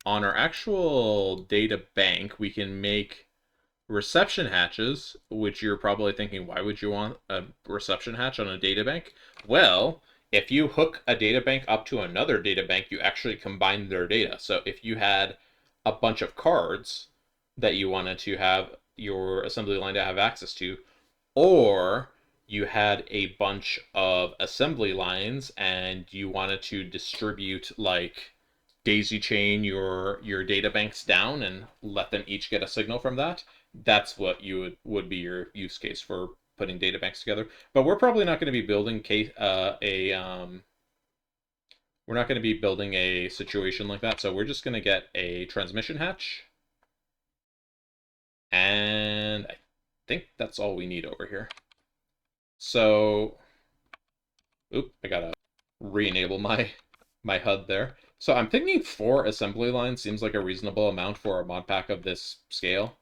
on our actual data bank, we can make reception hatches, which you're probably thinking, why would you want a reception hatch on a data bank? Well, if you hook a data bank up to another data bank, you actually combine their data. So if you had a bunch of cards that you wanted to have your assembly line to have access to, or you had a bunch of assembly lines and you wanted to distribute like daisy chain your data banks down and let them each get a signal from that, that's what you would be your use case for putting data banks together. But we're probably not going to be building we're not going to be building a situation like that, so we're just going to get a transmission hatch, and I think that's all we need over here. So, oop, I gotta re-enable my HUD there. So I'm thinking 4 assembly lines seems like a reasonable amount for a mod pack of this scale.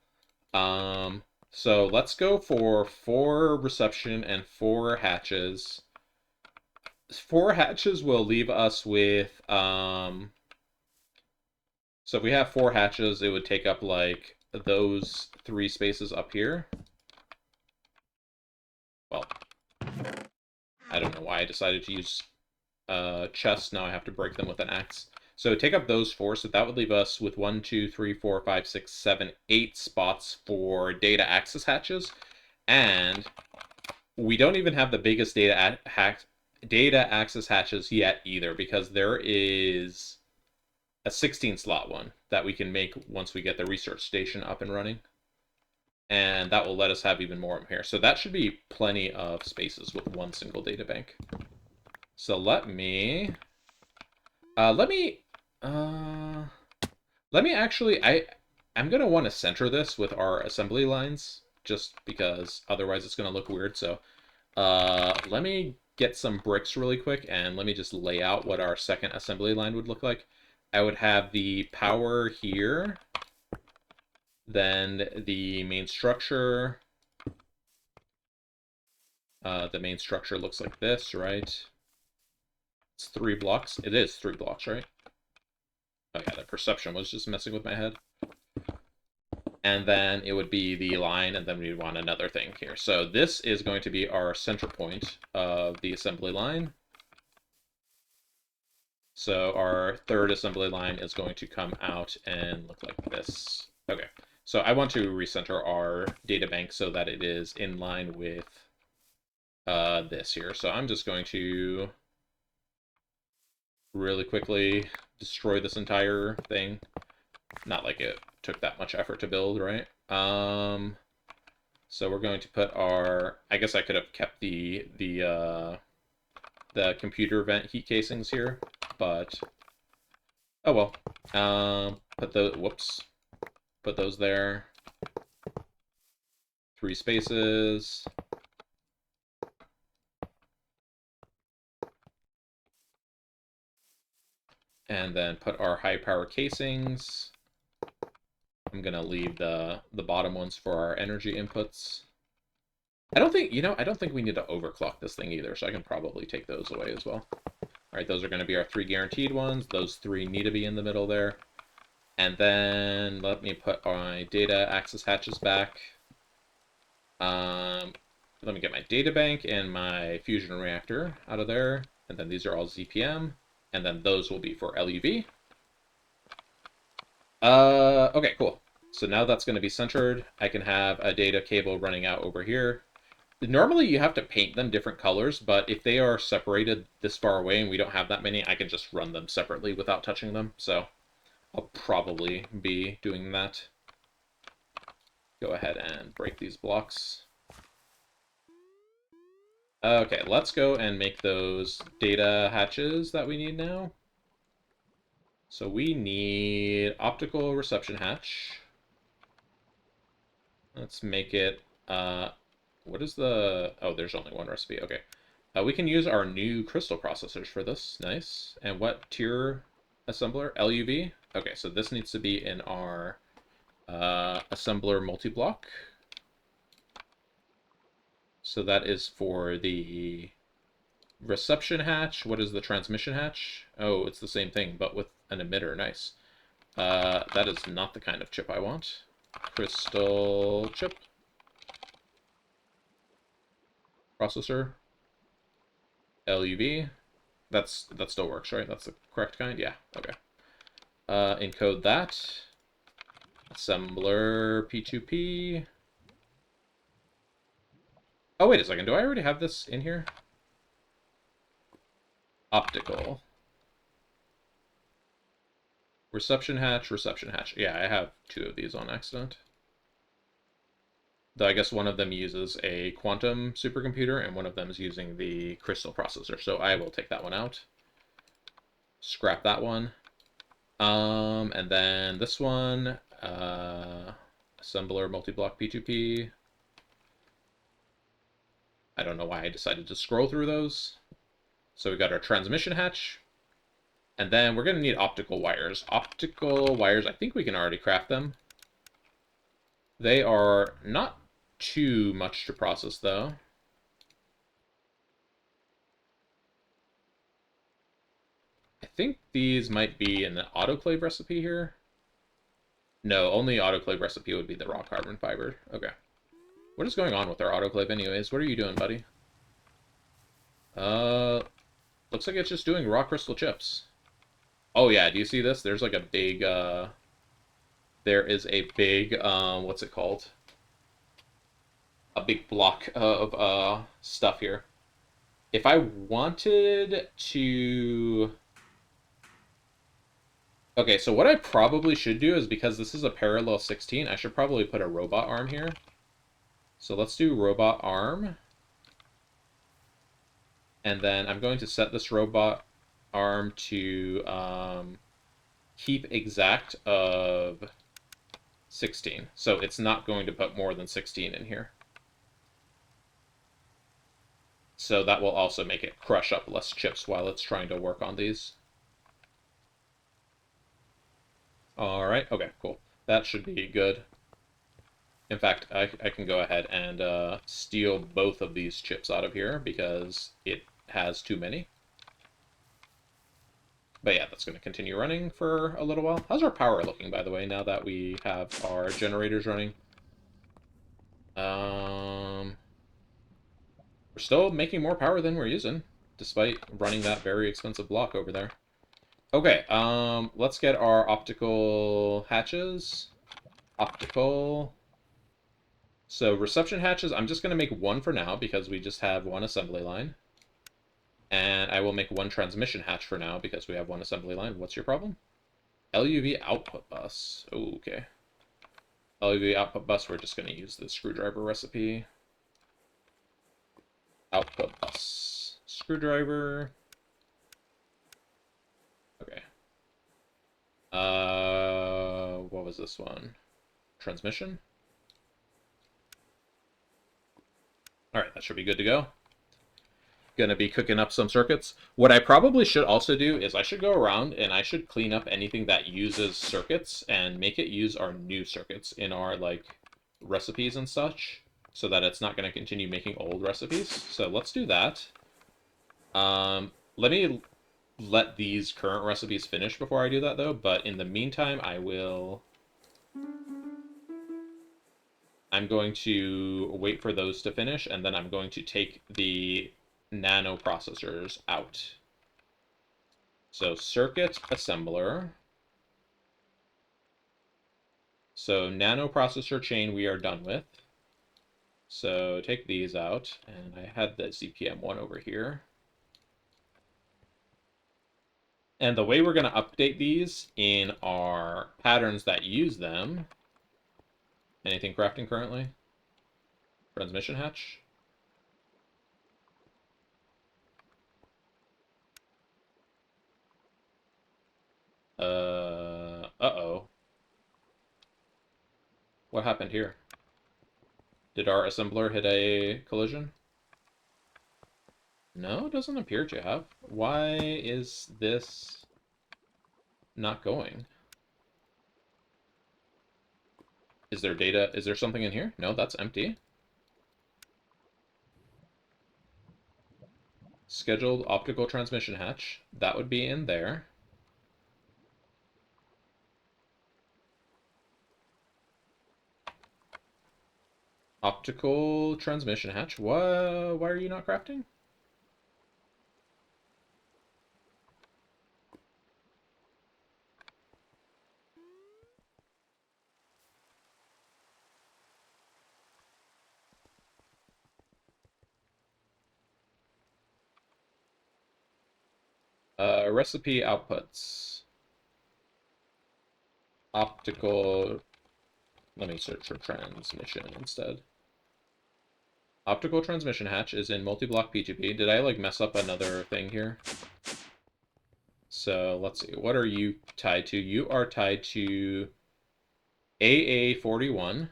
So let's go for 4 reception and 4 hatches. 4 hatches will leave us with so if we have 4 hatches, it would take up like those 3 spaces up here. Well, I don't know why I decided to use chests. Now I have to break them with an axe. So take up those 4, so that would leave us with 1, 2, 3, 4, 5, 6, 7, 8 spots for data access hatches. And we don't even have the biggest data access hatches yet either, because there is a 16 slot one that we can make once we get the research station up and running. And that will let us have even more of them here. So that should be plenty of spaces with one single data bank. So let me actually, I'm gonna want to center this with our assembly lines, just because otherwise it's gonna look weird. So let me get some bricks really quick, and let me just lay out what our second assembly line would look like. I would have the power here, then the main structure. The main structure looks like this, right? It's 3 blocks. It is 3 blocks, right? Oh yeah, the perception was just messing with my head. And then it would be the line, and then we'd want another thing here. So this is going to be our center point of the assembly line. So our third assembly line is going to come out and look like this. Okay, So I want to recenter our data bank so that it is in line with this here. So I'm just going to really quickly destroy this entire thing. Not like it took that much effort to build, right? So we're going to put our. I guess I could have kept the computer vent heat casings here, but oh well. Put the whoops. Put those there. 3 spaces. And then put our high power casings. I'm gonna leave the bottom ones for our energy inputs. I don't think, I don't think we need to overclock this thing either, so I can probably take those away as well. All right, those are going to be our 3 guaranteed ones. Those 3 need to be in the middle there. And then let me put my data access hatches back. Let me get my data bank and my fusion reactor out of there. And then these are all ZPM. And then those will be for LUV. Okay, cool. So now that's going to be centered. I can have a data cable running out over here. Normally you have to paint them different colors, but if they are separated this far away and we don't have that many, I can just run them separately without touching them. So I'll probably be doing that. Go ahead and break these blocks. Okay, let's go and make those data hatches that we need now. So we need optical reception hatch. Let's make it, what is the, oh, there's only one recipe, okay. We can use our new crystal processors for this, nice. And what tier assembler? LUV? Okay, so this needs to be in our assembler multi-block. So that is for the reception hatch. What is the transmission hatch? Oh, it's the same thing, but with an emitter, nice. That is not the kind of chip I want. Crystal chip. Processor. LUV. That still works, right? That's the correct kind? Yeah, okay. Encode that. Assembler P2P. Oh, wait a second. Do I already have this in here? Optical. Reception hatch, reception hatch. Yeah, I have 2 of these on accident. Though I guess one of them uses a quantum supercomputer and one of them is using the crystal processor. So I will take that one out. Scrap that one. And then this one, assembler multi-block P2P. I don't know why I decided to scroll through those. So we got our transmission hatch. And then we're going to need optical wires. Optical wires, I think we can already craft them. They are not too much to process, though. I think these might be in the autoclave recipe here. No, only autoclave recipe would be the raw carbon fiber. Okay. What is going on with our autoclave anyways? What are you doing, buddy? Looks like it's just doing raw crystal chips. Oh yeah, do you see this? There's like a big, there is a big, what's it called? A big block of, stuff here. If I wanted to... Okay, so what I probably should do is, because this is a parallel 16, I should probably put a robot arm here. So let's do robot arm. And then I'm going to set this robot arm to keep exact of 16. So it's not going to put more than 16 in here. So that will also make it crush up less chips while it's trying to work on these. All right, okay, cool. That should be good. In fact, I can go ahead and steal both of these chips out of here because it has too many. But yeah, that's going to continue running for a little while. How's our power looking, by the way, now that we have our generators running? We're still making more power than we're using, despite running that very expensive block over there. Okay, let's get our optical hatches. optical. So reception hatches, I'm just going to make one for now because we just have one assembly line. And I will make one transmission hatch for now because we have one assembly line. What's your problem? LUV output bus. Oh, okay. LUV output bus, we're just going to use the screwdriver recipe. Output bus. Screwdriver. Okay. What was this one? Transmission? Alright, that should be good to go. Gonna be cooking up some circuits. What I probably should also do is I should go around and I should clean up anything that uses circuits and make it use our new circuits in our like recipes and such, so that it's not going to continue making old recipes. So let's do that. Let me let these current recipes finish before I do that though, but in the meantime I'm going to wait for those to finish, and then I'm going to take the nano processors out. So circuit assembler. So nano processor chain we are done with. So take these out, and I had the ZPM one over here. And the way we're going to update these in our patterns that use them. Anything crafting currently? Transmission hatch? Uh-oh. What happened here? Did our assembler hit a collision? No, it doesn't appear to have. Why is this not going? Is there data? Is there something in here? No, that's empty. Scheduled optical transmission hatch. That would be in there. Optical transmission hatch. What? Why are you not crafting? Recipe outputs. Optical. Let me search for transmission instead. Optical transmission hatch is in multi-block P2P. Did I like mess up another thing here? So let's see. What are you tied to? You are tied to AA41.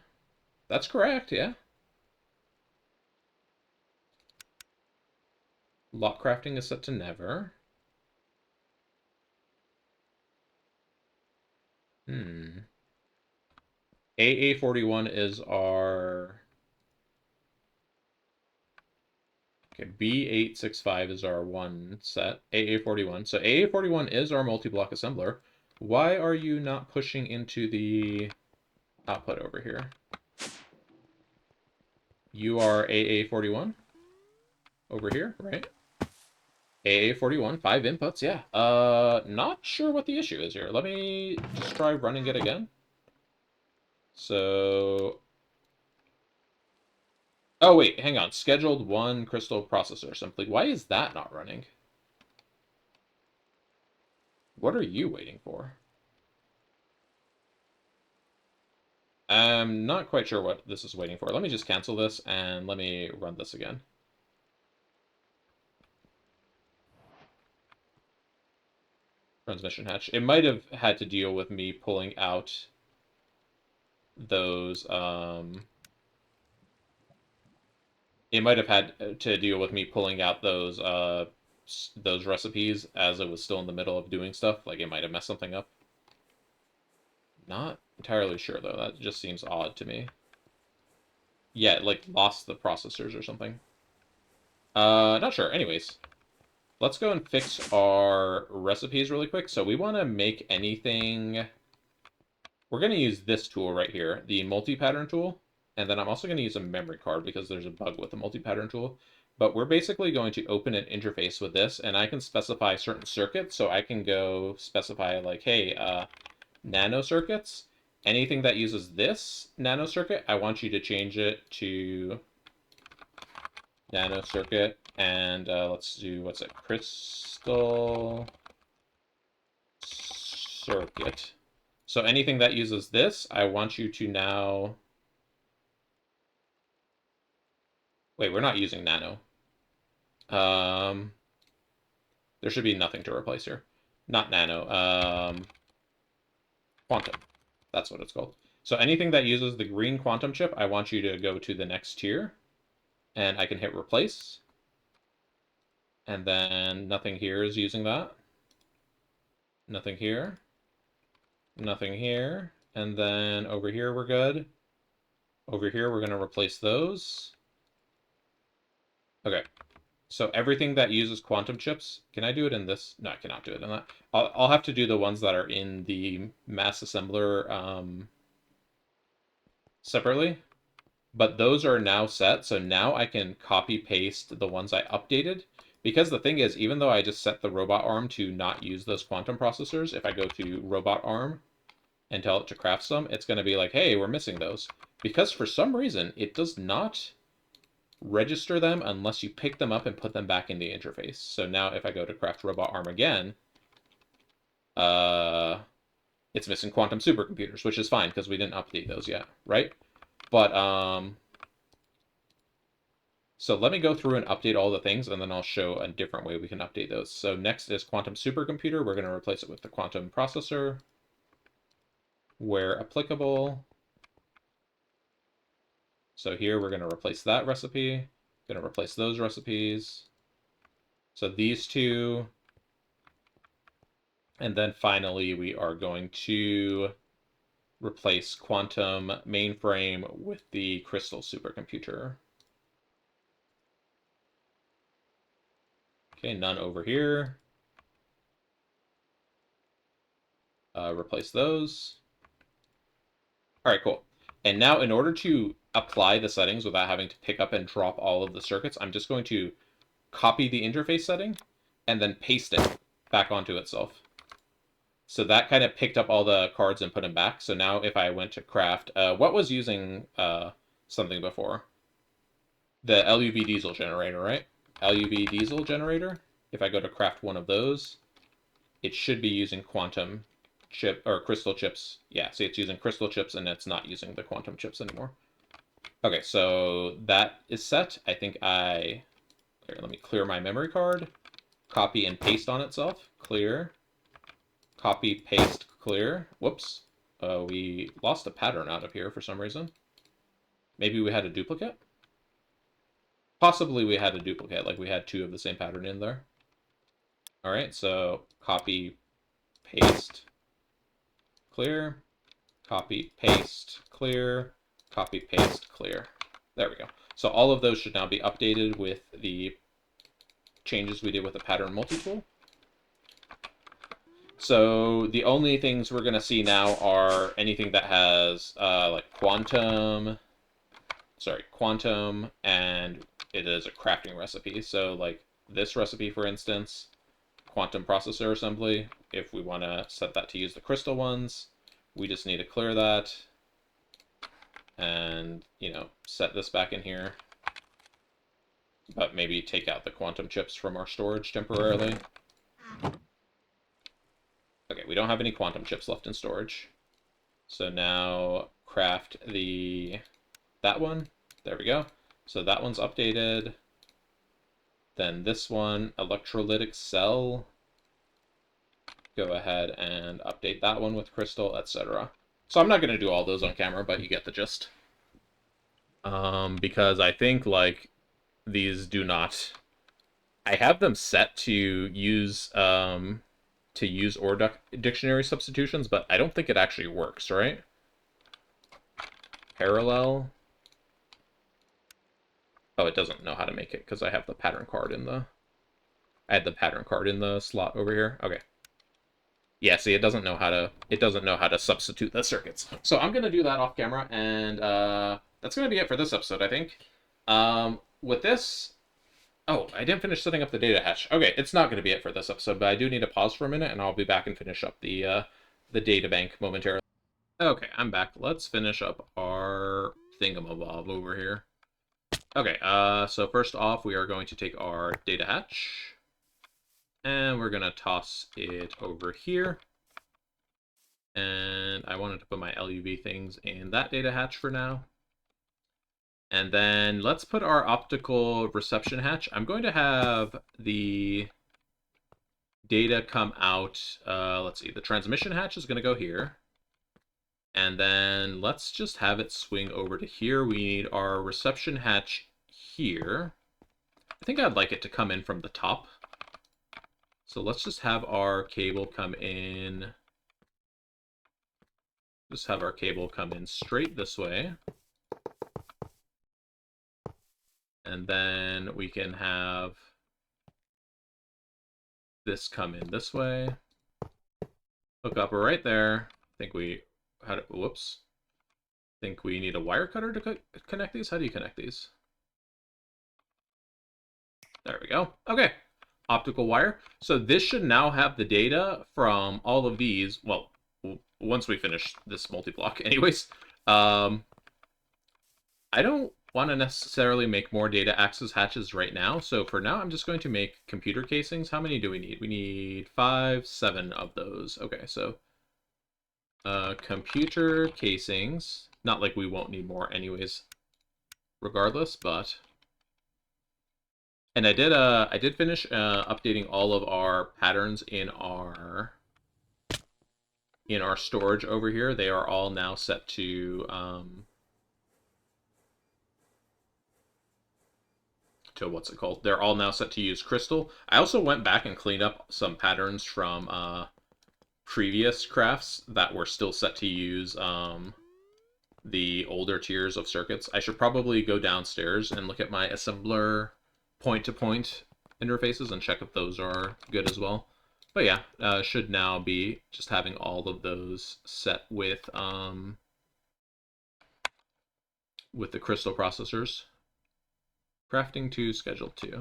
That's correct, yeah. Lock crafting is set to never. AA41 is our... Okay, B865 is our one set. AA41. So AA41 is our multi-block assembler. Why are you not pushing into the output over here? You are AA41 over here, right? AA41, 5 inputs, yeah. Not sure what the issue is here. Let me just try running it again. So... Oh, wait, hang on. Scheduled 1 crystal processor simply. Why is that not running? What are you waiting for? I'm not quite sure what this is waiting for. Let me just cancel this and let me run this again. Transmission hatch. It might have had to deal with me pulling out those, it might have had to deal with me pulling out those recipes as it was still in the middle of doing stuff. Like, it might have messed something up. Not entirely sure, though. That just seems odd to me. Yeah, it, like, lost the processors or something. Not sure. Anyways, let's go and fix our recipes really quick. So we want to make anything... We're going to use this tool right here, the multi-pattern tool. And then I'm also going to use a memory card because there's a bug with the multi-pattern tool. But we're basically going to open an interface with this, and I can specify certain circuits. So I can go specify like, hey, nano circuits. anything that uses this nanocircuit, I want you to change it to nanocircuit, and let's do, what's it, crystal circuit. So anything that uses this, I want you to now... Wait, we're not using nano. There should be nothing to replace here. Not nano. Quantum. That's what it's called. So anything that uses the green quantum chip, I want you to go to the next tier. And I can hit replace. And then nothing here is using that. Nothing here. Nothing here. And then over here we're good. Over here we're going to replace those. Okay. So everything that uses quantum chips, can I do it in this? No, I cannot do it in that. I'll have to do the ones that are in the mass assembler separately. But those are now set, so now I can copy paste the ones I updated. Because the thing is, even though I just set the robot arm to not use those quantum processors, if I go to robot arm and tell it to craft some, it's going to be like, hey, we're missing those. Because for some reason, it does not register them unless you pick them up and put them back in the interface. So now if I go to craft robot arm again, it's missing quantum supercomputers, which is fine because we didn't update those yet, right? But so let me go through and update all the things, and then I'll show a different way we can update those. So next is quantum supercomputer. We're going to replace it with the quantum processor where applicable. So here we're going to replace that recipe. Going to replace those recipes. So these two. And then finally we are going to replace quantum mainframe with the crystal supercomputer. Okay, none over here. Replace those. All right, cool. And now in order to apply the settings without having to pick up and drop all of the circuits, I'm just going to copy the interface setting and then paste it back onto itself. So that kind of picked up all the cards and put them back. So now if I went to craft, what was using something before? The LUV diesel generator, right? LUV diesel generator. If I go to craft one of those, it should be using quantum chip or crystal chips. Yeah, see, it's using crystal chips and it's not using the quantum chips anymore. Okay, so that is set. I think here, let me clear my memory card. Copy and paste on itself. Clear. Copy, paste, clear. Whoops. We lost a pattern out of here for some reason. Maybe we had a duplicate? Possibly we had a duplicate, like we had two of the same pattern in there. All right, so copy, paste, clear, copy, paste, clear, copy, paste, clear. There we go. So all of those should now be updated with the changes we did with the pattern multi-tool. So the only things we're going to see now are anything that has like quantum, and it is a crafting recipe. So like this recipe, for instance, quantum processor assembly, if we want to set that to use the crystal ones, we just need to clear that and, you know, set this back in here, but maybe take out the quantum chips from our storage temporarily. Okay, we don't have any quantum chips left in storage. So now craft that one. There we go. So that one's updated. Then this one, electrolytic cell. Go ahead and update that one with crystal, etc. So I'm not going to do all those on camera, but you get the gist. Because I think, like, these do not... I have them set to use OR dictionary substitutions, but I don't think it actually works, right? Parallel. Oh, it doesn't know how to make it because I have the pattern card in the... I had the pattern card in the slot over here. Okay. Yeah, see, it doesn't know how to substitute the circuits. So I'm gonna do that off camera, and that's gonna be it for this episode, I think. With this, oh, I didn't finish setting up the data hash. Okay, it's not gonna be it for this episode, but I do need to pause for a minute, and I'll be back and finish up the data bank momentarily. Okay, I'm back. Let's finish up our thingamabob over here. Okay, so first off, we are going to take our data hatch, and we're gonna toss it over here. And I wanted to put my LUV things in that data hatch for now. And then let's put our optical reception hatch. I'm going to have the data come out. Let's see, the transmission hatch is going to go here. And then let's just have it swing over to here. We need our reception hatch here. I think I'd like it to come in from the top. So let's just have our cable come in. Just have our cable come in straight this way. And then we can have this come in this way. Hook up right there. I think we had it. Whoops. I think we need a wire cutter to connect these. How do you connect these? There we go. Okay. Optical wire. So this should now have the data from all of these. Well, once we finish this multi-block anyways. I don't want to necessarily make more data access hatches right now. So for now, I'm just going to make computer casings. How many do we need? We need 5, 7 of those. Okay, so computer casings. Not like we won't need more anyways, regardless, but... And I did finish updating all of our patterns in our storage over here. They are all now set to what's it called? They're all now set to use crystal. I also went back and cleaned up some patterns from previous crafts that were still set to use the older tiers of circuits. I should probably go downstairs and look at my assembler point-to-point interfaces and check if those are good as well. But yeah, should now be just having all of those set with the crystal processors. Crafting 2, schedule 2.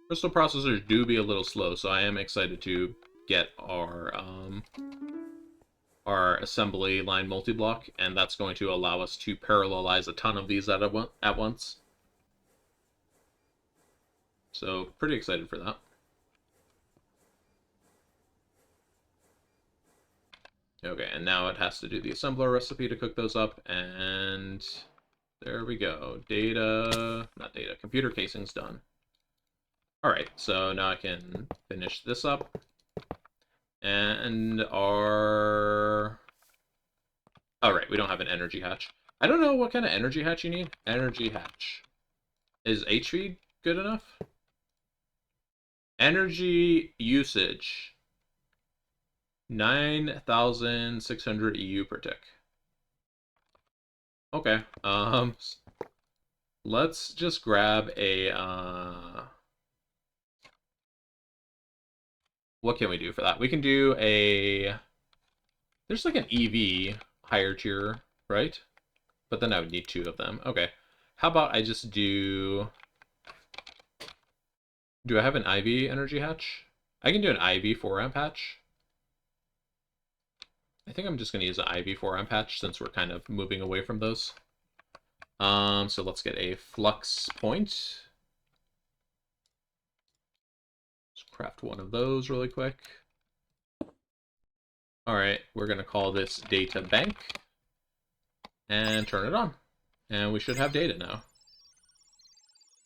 Crystal processors do be a little slow, so I am excited to get our assembly line multi-block, and that's going to allow us to parallelize a ton of these at once. So, pretty excited for that. Okay, and now it has to do the assembler recipe to cook those up, and there we go. Computer casing's done. Alright, so now I can finish this up. And our... Alright, we don't have an energy hatch. I don't know what kind of energy hatch you need. Energy hatch. Is HV good enough? Energy usage. 9,600 EU per tick. Okay. Let's just grab a what can we do for that? We can do a... There's like an EV higher tier, right? But then I would need 2 of them. Okay. How about I just do... Do I have an IV energy hatch? I can do an IV 4-amp hatch. I think I'm just going to use an IV 4-amp hatch since we're kind of moving away from those. So let's get a flux point. Let's craft one of those really quick. Alright, we're going to call this data bank. And turn it on. And we should have data now.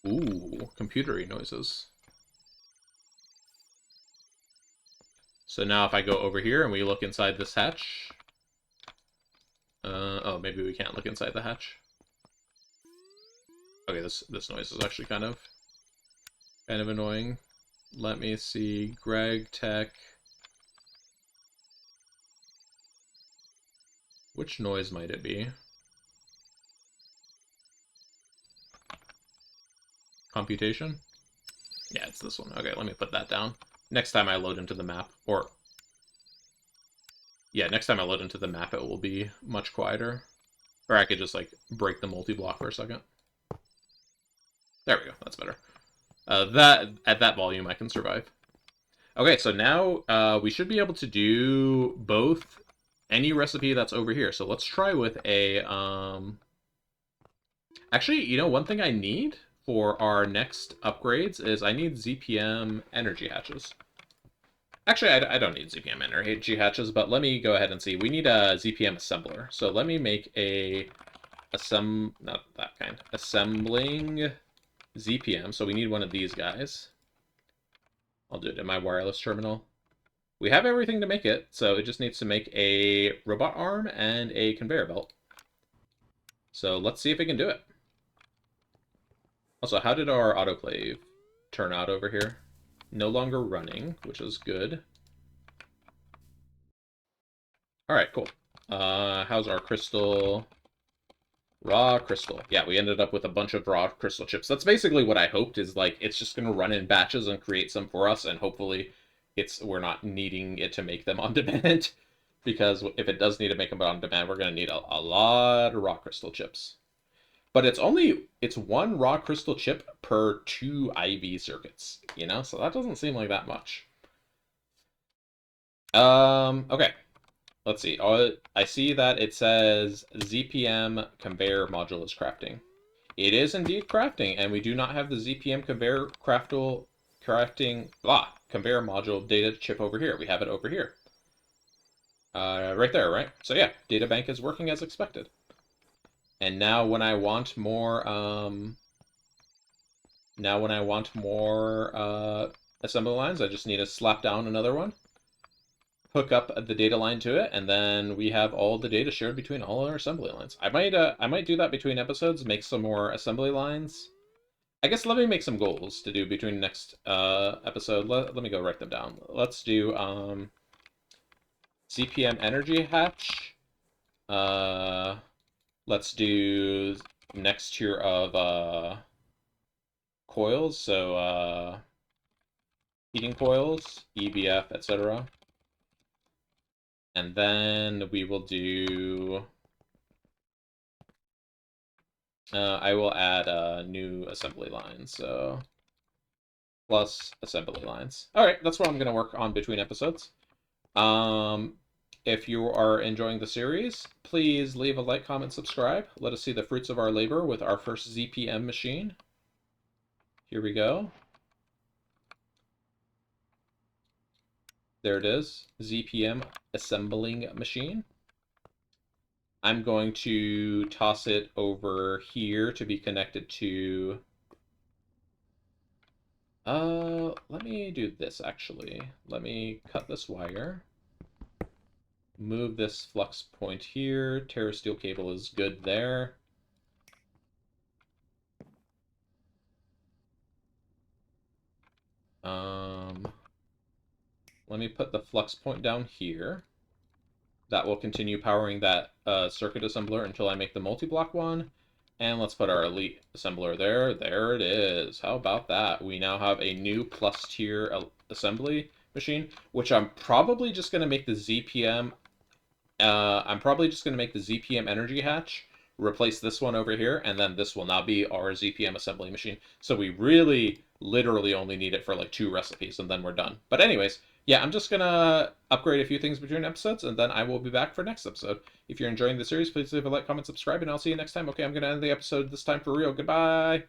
Ooh, computery noises. So now if I go over here and we look inside this hatch... oh, maybe we can't look inside the hatch. Okay, this noise is actually kind of annoying. Let me see. Greg Tech. Which noise might it be? Computation? Yeah, it's this one. Okay, let me put that down. Next time I load into the map, or... Yeah, next time I load into the map, it will be much quieter. Or I could just, like, break the multi-block for a second. There we go, that's better. At that volume, I can survive. Okay, so now we should be able to do both any recipe that's over here. So let's try with a actually, one thing I need for our next upgrades is I need ZPM energy hatches. Actually, I don't need ZPM energy hatches, but let me go ahead and see. We need a ZPM assembler. So let me make a not that kind. Assembling ZPM. So we need one of these guys. I'll do it in my wireless terminal. We have everything to make it, so it just needs to make a robot arm and a conveyor belt. So let's see if it can do it. Also, how did our autoclave turn out over here? No longer running, which is good. Alright, cool. How's our crystal? Raw crystal. Yeah, we ended up with a bunch of raw crystal chips. That's basically what I hoped, is like it's just going to run in batches and create some for us, and hopefully we're not needing it to make them on demand. Because if it does need to make them on demand, we're going to need a lot of raw crystal chips. But it's one raw crystal chip per 2 IV circuits, so that doesn't seem like that much. Okay. Let's see. I see that it says ZPM conveyor module is crafting. It is indeed crafting, and we do not have the ZPM conveyor conveyor module data chip over here. We have it over here. Right there, right? So yeah, data bank is working as expected. And now when I want more, assembly lines, I just need to slap down another one, hook up the data line to it, and then we have all the data shared between all our assembly lines. I might do that between episodes, make some more assembly lines. I guess let me make some goals to do between next episode. Let me go write them down. Let's do ZPM energy hatch. Let's do next tier of coils, so heating coils, EBF, etc. And then we will do... I will add a new assembly line, so... plus assembly lines. Alright, that's what I'm going to work on between episodes. If you are enjoying the series, please leave a like, comment, subscribe. Let us see the fruits of our labor with our first ZPM machine. Here we go. There it is, ZPM assembling machine. I'm going to toss it over here to be connected to... let me do this, actually. Let me cut this wire. Move this flux point here. Terrasteel cable is good there. Let me put the flux point down here. That will continue powering that circuit assembler until I make the multi-block one. And let's put our elite assembler there. There it is. How about that? We now have a new plus tier assembly machine, which I'm probably just going to make the ZPM. I'm probably just going to make the ZPM energy hatch, replace this one over here, and then this will now be our ZPM assembly machine. So we really, literally only need it for like 2 recipes, and then we're done. But anyways, yeah, I'm just going to upgrade a few things between episodes, and then I will be back for next episode. If you're enjoying the series, please leave a like, comment, subscribe, and I'll see you next time. Okay, I'm going to end the episode this time for real. Goodbye!